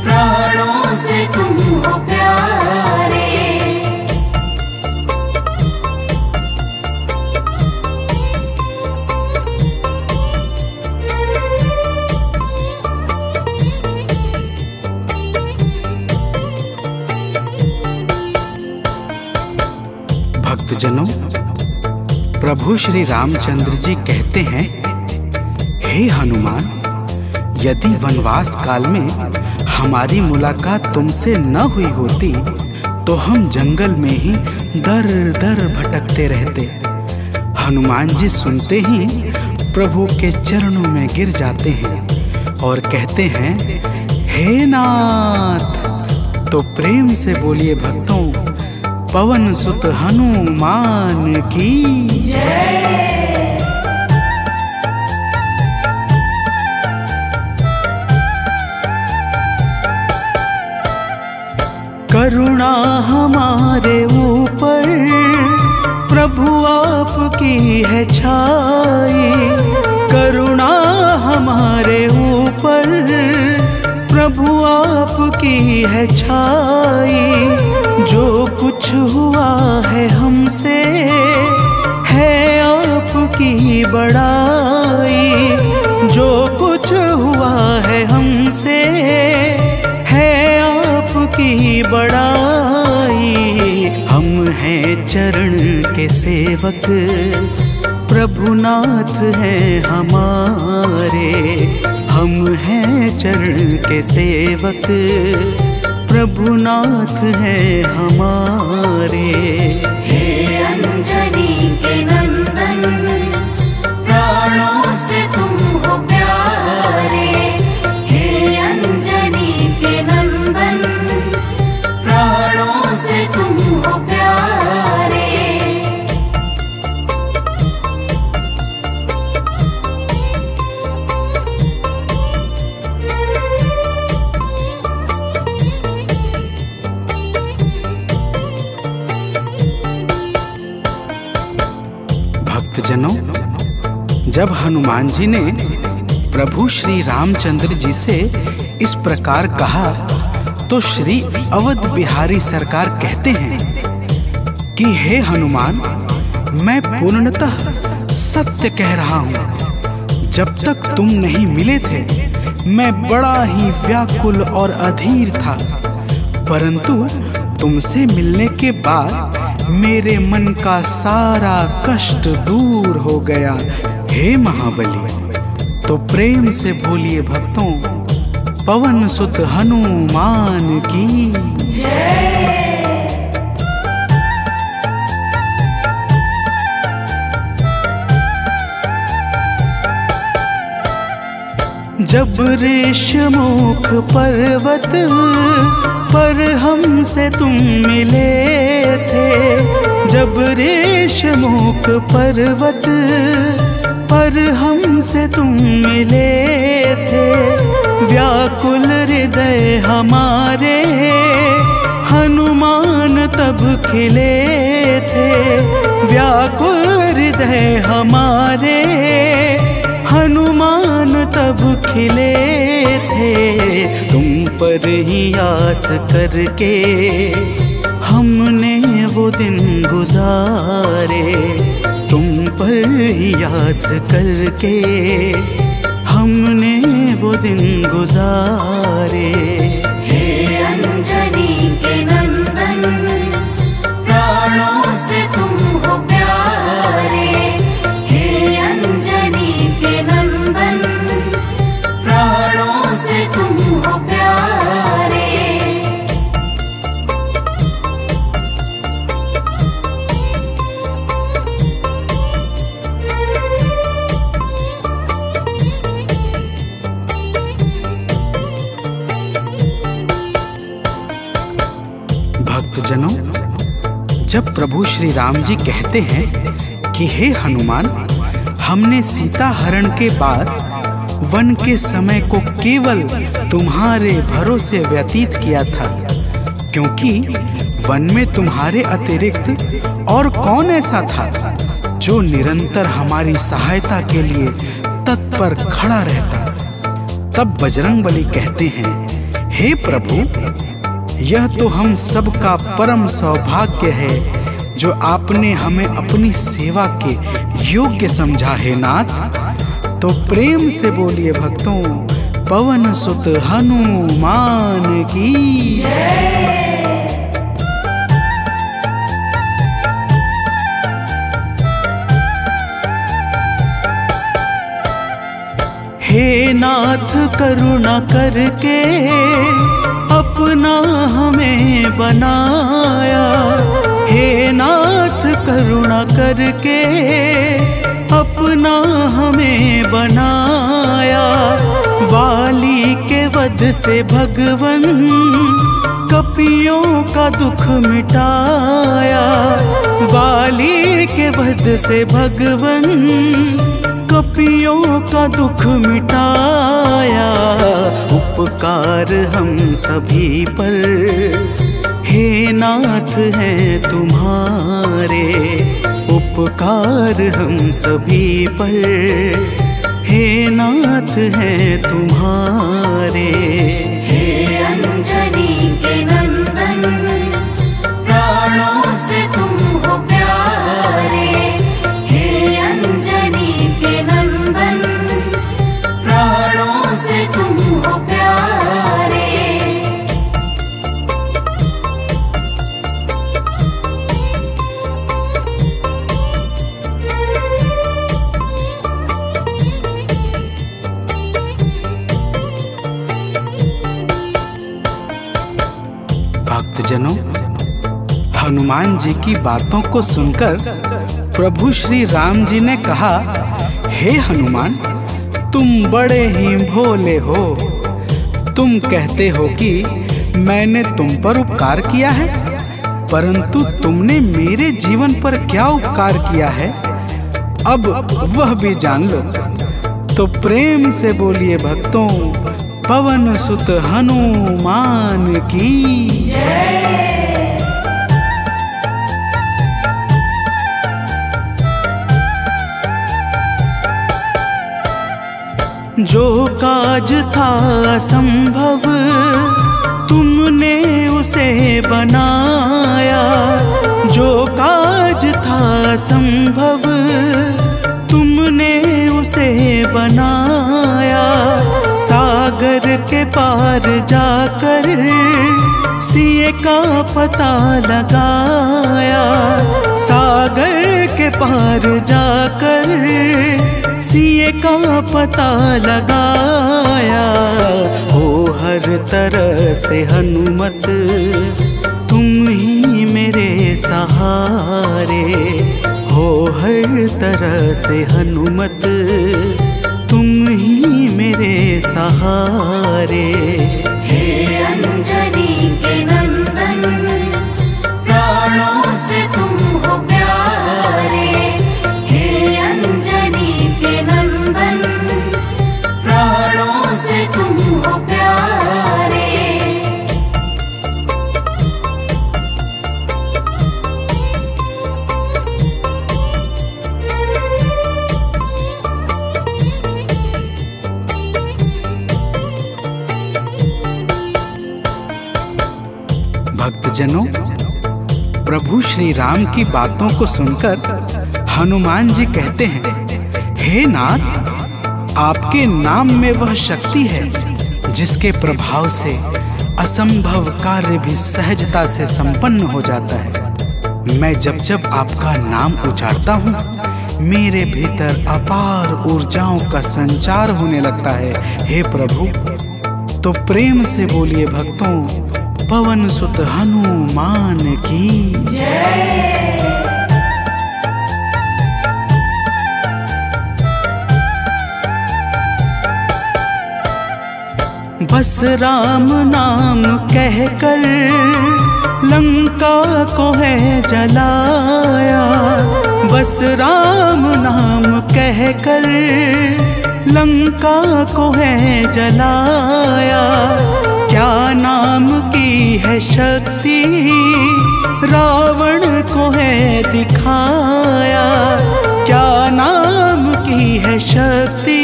प्राणों से तुम हो प्यारे। भक्तजनों, प्रभु श्री रामचंद्र जी कहते हैं, हे हनुमान, यदि वनवास काल में हमारी मुलाकात तुमसे न हुई होती तो हम जंगल में ही दर दर भटकते रहते। हनुमान जी सुनते ही प्रभु के चरणों में गिर जाते हैं और कहते हैं, हे नाथ। तो प्रेम से बोलिए भक्तों, पवन सुत हनुमान की जय। करुणा हमारे ऊपर प्रभु आपकी है छाई। करुणा हमारे ऊपर प्रभु आपकी है छाई। जो कुछ हुआ है हमसे है आपकी बड़ाई। जो कुछ हुआ है हमसे है आपकी बड़ाई। हम हैं चरण के सेवक, प्रभुनाथ हैं हमारे। हम हैं चरण के सेवक, प्रभुनाथ हैं हमारे। हे अंजनी के नंदन, प्राणों से तुम हो प्यारे। हे अंजनी के नंदन, प्राणों से तुम हो प्यारे। भक्तजनों, जब हनुमान जी ने प्रभु श्री रामचंद्र जी से इस प्रकार कहा तो श्री अवध बिहारी सरकार कहते हैं कि हे हनुमान, मैं पूर्णतः सत्य कह रहा हूँ। जब तक तुम नहीं मिले थे मैं बड़ा ही व्याकुल और अधीर था, परंतु तुमसे मिलने के बाद मेरे मन का सारा कष्ट दूर हो गया। हे महाबली, तो प्रेम से बोलिए भक्तों, पवन सुत हनुमान की जय। जब ऋषमुख पर्वत पर हमसे तुम मिले थे, जब ऋषमुख पर्वत पर हमसे तुम मिले थे, व्याकुल हृदय हमारे हनुमान तब खिले थे। व्याकुल हृदय हमारे हनुमान तब खिले थे। तुम पर ही आस करके हमने वो दिन गुजारे। तुम पर ही आस करके हमने वो दिन गुजारे। हे अंजनी के नंदन, प्राणों से तुम हो प्यारे। हे अंजनी के नंदन, प्राणों से तुम हो प्यारे। जब प्रभु श्री राम जी कहते हैं कि हे हनुमान, हमने सीता हरण के बाद वन के समय को केवल तुम्हारे भरोसे व्यतीत किया था, क्योंकि वन में तुम्हारे अतिरिक्त और कौन ऐसा था जो निरंतर हमारी सहायता के लिए तत्पर खड़ा रहता। तब बजरंगबली कहते हैं, हे प्रभु, यह तो हम सबका परम सौभाग्य है जो आपने हमें अपनी सेवा के योग्य समझा है नाथ। तो प्रेम से बोलिए भक्तों, पवन सुत हनुमान की जय। हे नाथ करुणा करके अपना हमें बनाया, हे नाथ करुणा करके अपना हमें बनाया। वाली के वध से भगवन कपियों का दुख मिटाया, वाली के वध से भगवन कपियों का दुख मिटाया। उपकार हम सभी पर हे नाथ हैं तुम्हारे, उपकार हम सभी पर हे नाथ हैं तुम्हारे। हे अंजनी के नंदन, प्राणों से तुम हो प्यारे। हे अंजनी के नंदन, प्राणों से तुम हो प्यारे। भक्तजनों, हनुमान जी की बातों को सुनकर प्रभु श्री राम जी ने कहा, हे हनुमान, तुम बड़े ही भोले हो। तुम कहते हो कि मैंने तुम पर उपकार किया है, परंतु तुमने मेरे जीवन पर क्या उपकार किया है, अब वह भी जान लो। तो प्रेम से बोलिए भक्तों, पवन सुत हनुमान की जय। जो काज था असंभव तुमने उसे बनाया, जो काज था असंभव तुमने उसे बनाया। सागर के पार जाकर सिए का पता लगाया, सागर के पार जाकर सिए का पता लगाया। हो हर तरह से हनुमत तुम ही मेरे सहारे, हो हर तरह से हनुमत तुम ही मेरे सहारे। हे अंजनी के नंदन, प्राणों से तुम हो प्यारे। हे अंजनी के नंदन, प्राणों से तुम हो प्यारे। भक्तजनों, प्रभु श्री राम की बातों को सुनकर हनुमान जी कहते हैं, हे नाथ, आपके नाम में वह शक्ति है जिसके प्रभाव से असंभव कार्य भी सहजता से संपन्न हो जाता है। मैं जब जब आपका नाम उचारता हूँ, मेरे भीतर अपार ऊर्जाओं का संचार होने लगता है। हे प्रभु, तो प्रेम से बोलिए भक्तों, पवन सुत हनुमान की जय। बस राम नाम कहकर लंका को है जलाया, बस राम नाम कहकर। लंका को है जलाया, क्या नाम की है शक्ति, रावण को है दिखाया। क्या नाम की है शक्ति,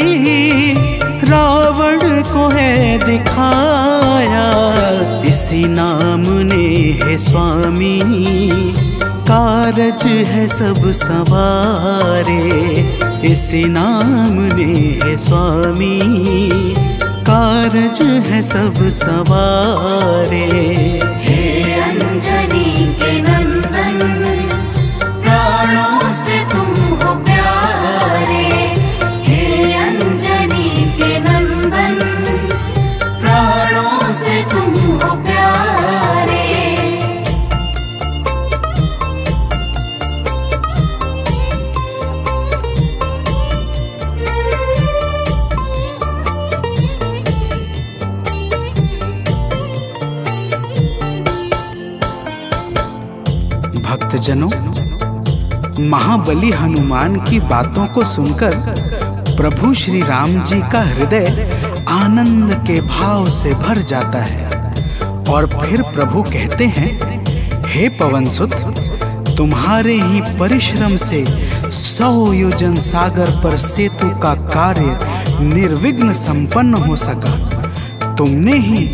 रावण को है दिखाया। इसी नाम ने है स्वामी, कारज है सब सवारे। इसी नाम ने है स्वामी, कारज है सब सवारे। हे अंजनी के नंदन, प्राणों से तुम हो प्यारे। हे अंजनी के नंदन, प्राणों से तुम हो प्यारे। भक्तजनों, महाबली हनुमान की बातों को सुनकर प्रभु श्री राम जी का हृदय आनंद के भाव से भर जाता है। और फिर प्रभु कहते हैं, हे पवनसुत, तुम्हारे ही परिश्रम से 100 योजन सागर पर सेतु का कार्य निर्विघ्न संपन्न हो सका। तुमने ही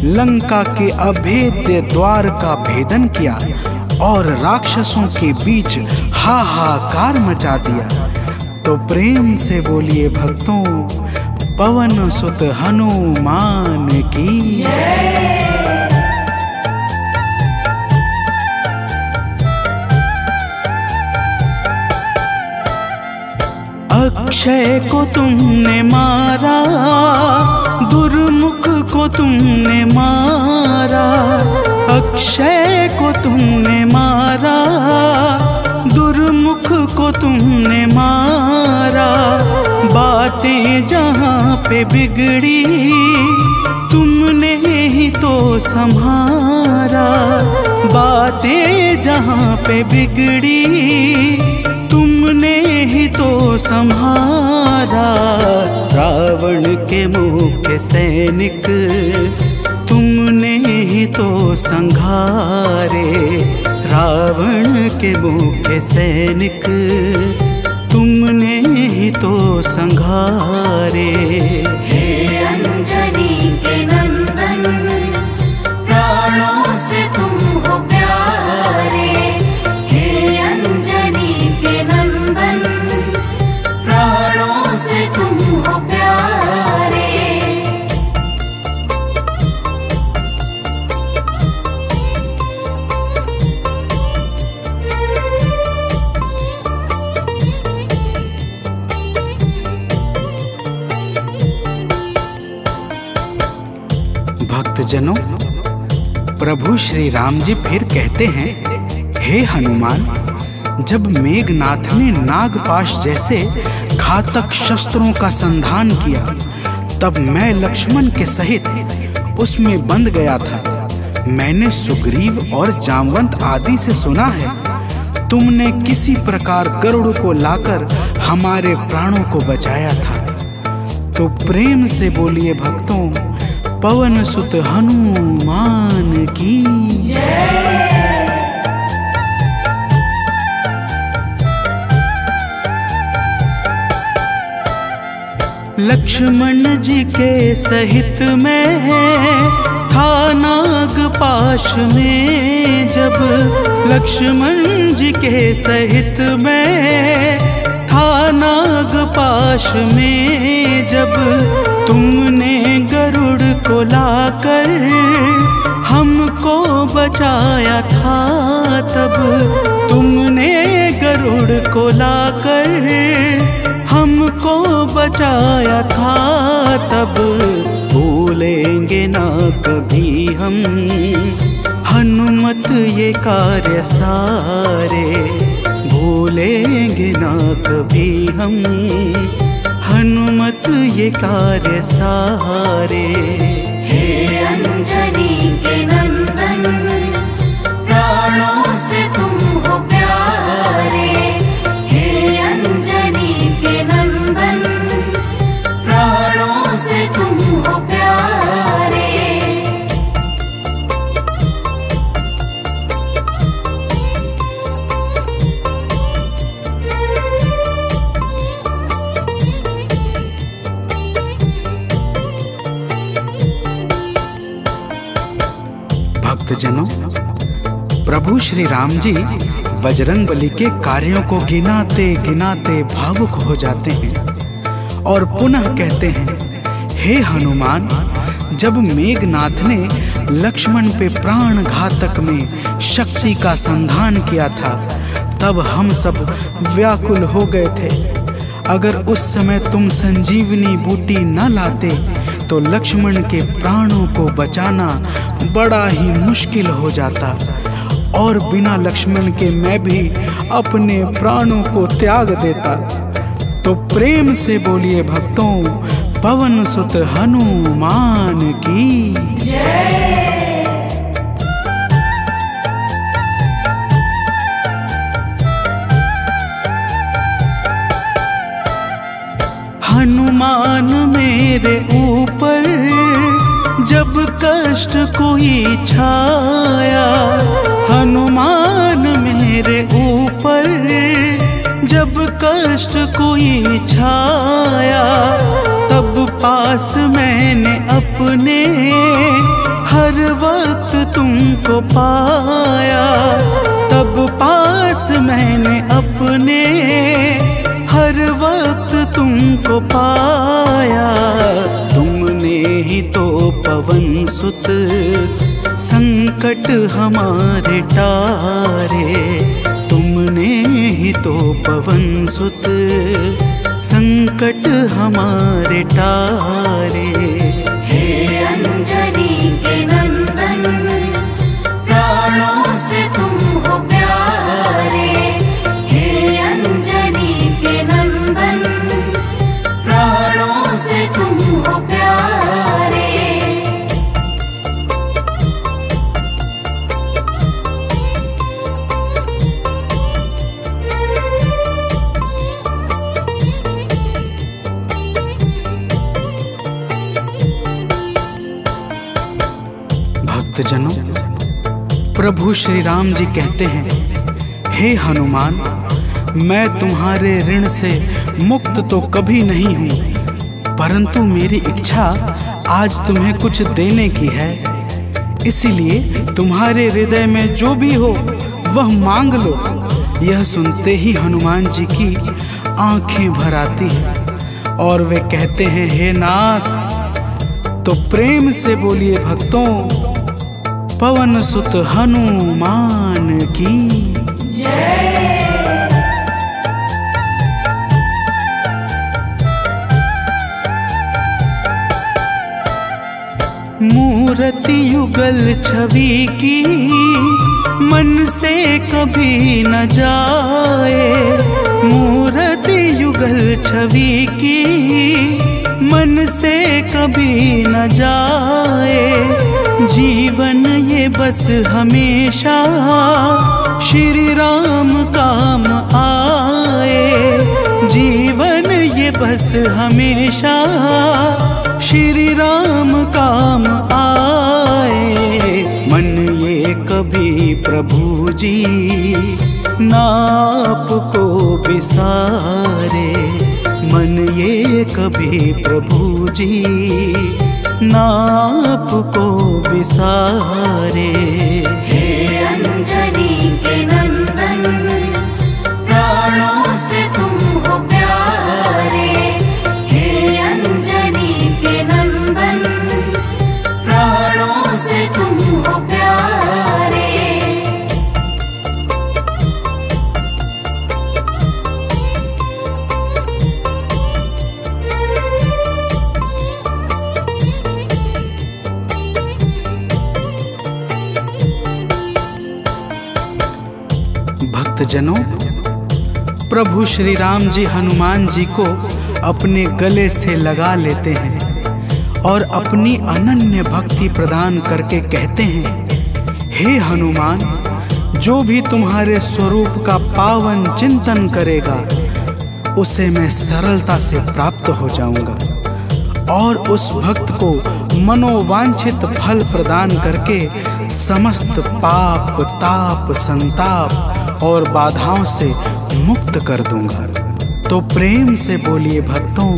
लंका के अभेद्य द्वार का भेदन किया और राक्षसों के बीच हाहाकार मचा दिया। तो प्रेम से बोलिए भक्तों, पवन सुत हनुमान की जय। अक्षय को तुमने मारा, दुर्मुख को तुमने मारा। अक्षय को तुमने मारा, दुर्मुख को तुमने मारा। बातें जहाँ पे बिगड़ी, तुमने ही तो संहारा। बातें जहाँ पे बिगड़ी, तुमने ही तो संहारा। रावण के मुख्य सैनिक, तुमने ही तो संघारे। रावण के मुख्य सैनिक, तुमने ही तो संघारे। हे अंजनी के नंदन, प्राणों से तुम हो प्यारे। हे अंजनी के नंदन, प्राणों से तुम हो प्यारे। भक्तजनों, प्रभु श्री राम जी फिर कहते हैं, हे हनुमान, जब मेघनाथ ने नागपाश जैसे घातक शस्त्रों का संधान किया, तब मैं लक्ष्मण के सहित उसमें बंध गया था। मैंने सुग्रीव और जामवंत आदि से सुना है, तुमने किसी प्रकार गरुड़ को लाकर हमारे प्राणों को बचाया था। तो प्रेम से बोलिए भक्तों, पवन सुत हनुमान की जय। लक्ष्मण जी के सहित में था नागपाश में जब। लक्ष्मण जी के सहित में था नागपाश में जब। तुमने गरुड़ को लाकर हमको बचाया था तब। तुमने गरुड़ को लाकर हमको बचाया था तब। भूलेंगे ना कभी हम हनुमत ये कार्य सारे। भूलेंगे ना कभी हम हनुमत ये कार्य सारे। हे अंजनी के नंदन, प्रभु श्री राम जी बजरंगबली के कार्यों को गिनाते गिनाते भावुक हो जाते हैं और पुनः कहते हैं, हे हनुमान, जब मेघनाथ ने लक्ष्मण पे प्राण घातक में शक्ति का संधान किया था तब हम सब व्याकुल हो गए थे। अगर उस समय तुम संजीवनी बूटी न लाते तो लक्ष्मण के प्राणों को बचाना बड़ा ही मुश्किल हो जाता और बिना लक्ष्मण के मैं भी अपने प्राणों को त्याग देता। तो प्रेम से बोलिए भक्तों, पवन सुत हनुमान की जय। हनुमान मेरे ऊपर जब कष्ट कोई छाया, हनुमान मेरे ऊपर जब कष्ट कोई छाया, तब पास मैंने अपने हर वक्त तुमको पाया, तब पास मैंने अपने हर वक्त तुमको पाया। तुमने ही तो पवन सुत संकट हमारे टारे, तुमने ही तो पवन सुत संकट हमारे टारे। हे अंजनी के नंदन, प्राणों से तुम हो प्यारे। हे अंजनी के नंदन, प्राणों से तुम हो प्यारे। भक्तजनों, प्रभु श्री राम जी कहते हैं, हे हनुमान, मैं तुम्हारे ऋण से मुक्त तो कभी नहीं हूं, परंतु मेरी इच्छा आज तुम्हें कुछ देने की है। इसीलिए तुम्हारे हृदय में जो भी हो वह मांग लो। यह सुनते ही हनुमान जी की आंखें भर आती हैं और वे कहते हैं, हे नाथ। तो प्रेम से बोलिए भक्तों, पवन सुत हनुमान की जय। मूर्ति युगल छवि की मन से कभी न जाए, मूर्ति युगल छवि की मन से कभी न जाए। जीवन ये बस हमेशा श्री राम काम आए, जीवन ये बस हमेशा श्री राम काम आए। मन ये कभी प्रभु जी नाप को बिसारे, मन ये कभी प्रभु जी नाप को बिसारे। हे अंजनी के नंदन, प्राणों से तुम हो प्यारे। हे अंजनी के नंदन, प्राणों से तुम हो प्यारे। भक्तजनों, प्रभु श्री राम जी हनुमान जी को अपने गले से लगा लेते हैं और अपनी अनन्य भक्ति प्रदान करके कहते हैं, हे हनुमान, जो भी तुम्हारे स्वरूप का पावन चिंतन करेगा उसे मैं सरलता से प्राप्त हो जाऊंगा और उस भक्त को मनोवांछित फल प्रदान करके समस्त पाप, ताप, संताप और बाधाओं से मुक्त कर दूंगा। तो प्रेम से बोलिए भक्तों,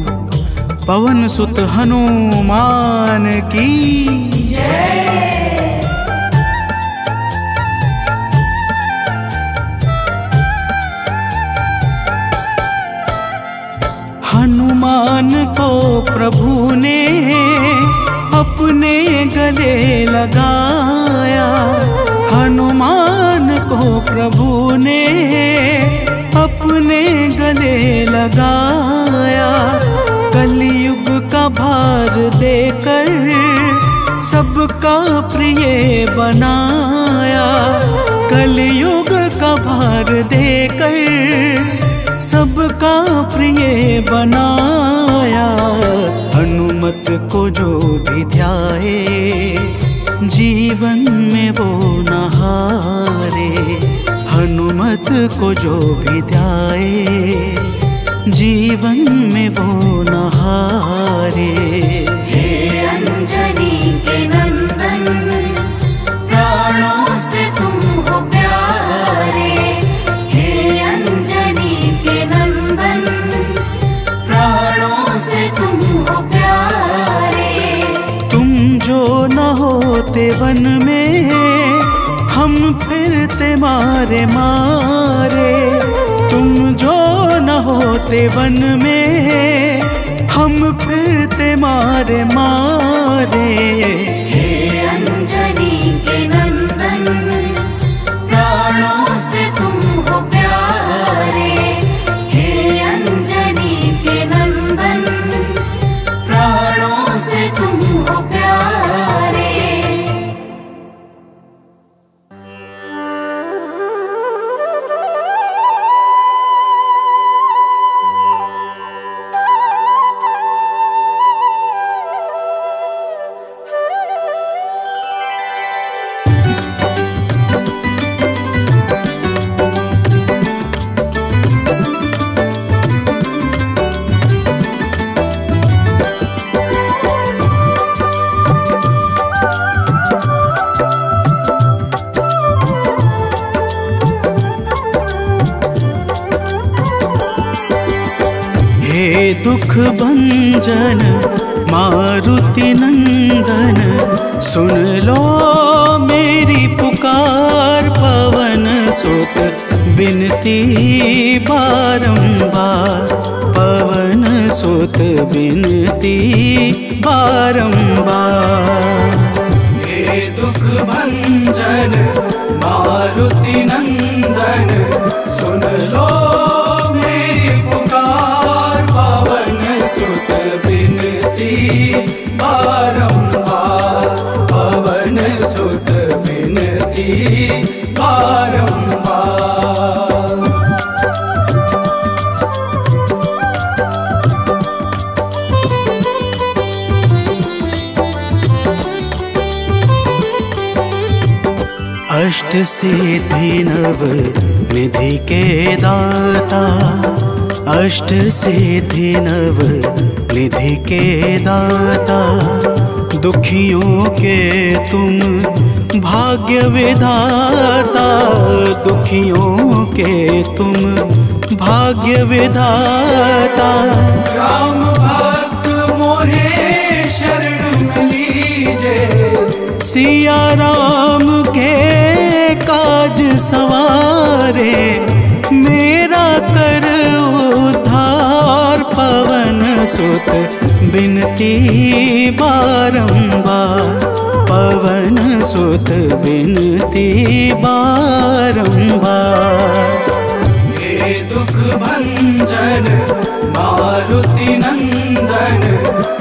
पवन सुत हनुमान की जय। प्रभु ने अपने गले लगाया, हनुमान को प्रभु ने अपने गले लगाया। कलयुग का भार देकर सबका प्रिय बनाया, कलयुग का भार देकर सबका प्रिय बनाया। हनुमत को जो भी ध्याए जीवन में वो न हारे, हनुमत को जो भी ध्याए जीवन में वो न हारे। हे अंजनी के नंदन, प्राणों से तुम हो प्यारे। हे अंजनी के नंदन, प्राणों से तुम हो प्यारे। तुम जो न होते वन में हम फिरते मारे मारे, तुम जो न होते वन में हम फिरते मारे मारे। हे अंजनी के नंदन, प्राणों से तुम हो प्यारे। हे अंजनी के नंदन, प्राणों से तुम हो प्यारे। हे दुख भंजन मारुति नंदन, सुन लो मेरी पुकार। पवन सुत बिनती बारंबार, पवन सुत बिनती बारंबार। हे दुख भंजन मारुति नंदन, सुन लो मेरी पुकार। पवन सुत बिनती बारंबार, पवन सुत बिनती बारंबार। अष्ट सिद्धि नव निधि के दाता, अष्ट सिद्धि नव निधि के दाता। दुखियों के तुम भाग्य विधाता, दुखियों के तुम भाग्य विधाता। राम भक्त मोहे शरण में लीजे, सिया राम के काज सवारे। मेरा कर उद्धार, पवन सुत बिनती बारंबार, पवन सुत बिनती बारंबार। हे दुख भंजन मारुति नंदन,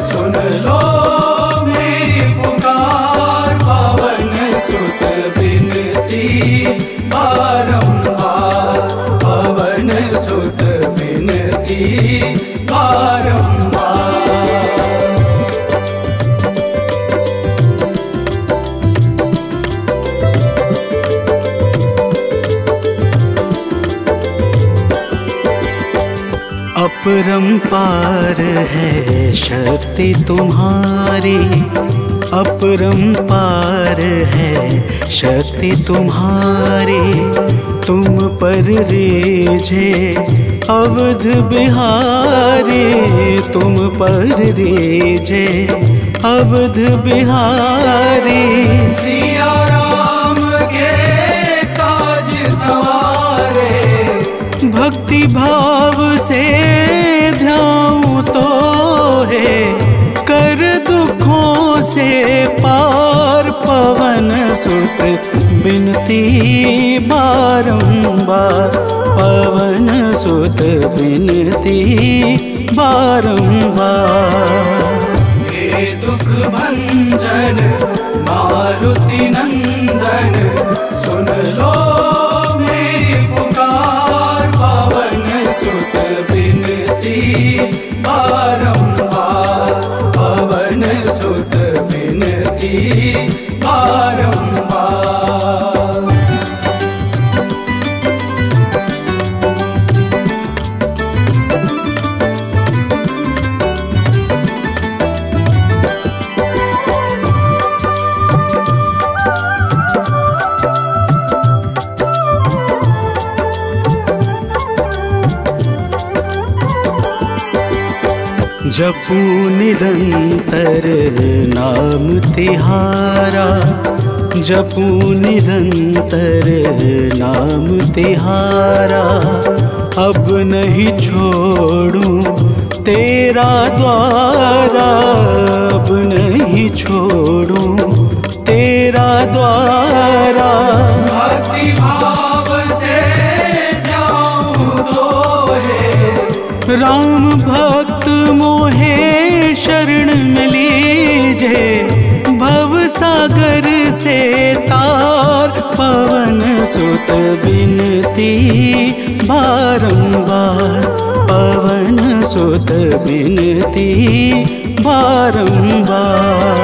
सुन लो मेरी पुकार। पवन सुत बिनती बारंबार, पवन सुत बिनती बारंबार। अपरंपार है शक्ति तुम्हारी, अपरंपार है शक्ति तुम्हारी। तुम पर रीझे अवध बिहारी, तुम पर रीझे अवध बिहारी। सिया राम के काज सवारे, भक्ति भाव से ध्याऊं तो है कर दुखों से पार। पवन सुत बिनती बारंबार, पवन सुत बिनती बारंबार। हे दुख भंजन मारुति नंदन, सुन लो मेरी पुकार। पवन सुत बिनती बारंबार, पवन सुत बिनती बारंबार। जपू निरंतर नाम तिहारा, जपू निरंतर नाम तिहारा। अब नहीं छोड़ूं तेरा द्वारा, अब नहीं छोड़ूं तेरा द्वारा। भक्ति भाव से जाऊं दोहे, राम भक्त मोहे शरण में लीजे। भव सागर से तार, पवन सुत बिनती बारंबार, पवन सुत बिनती बारंबार।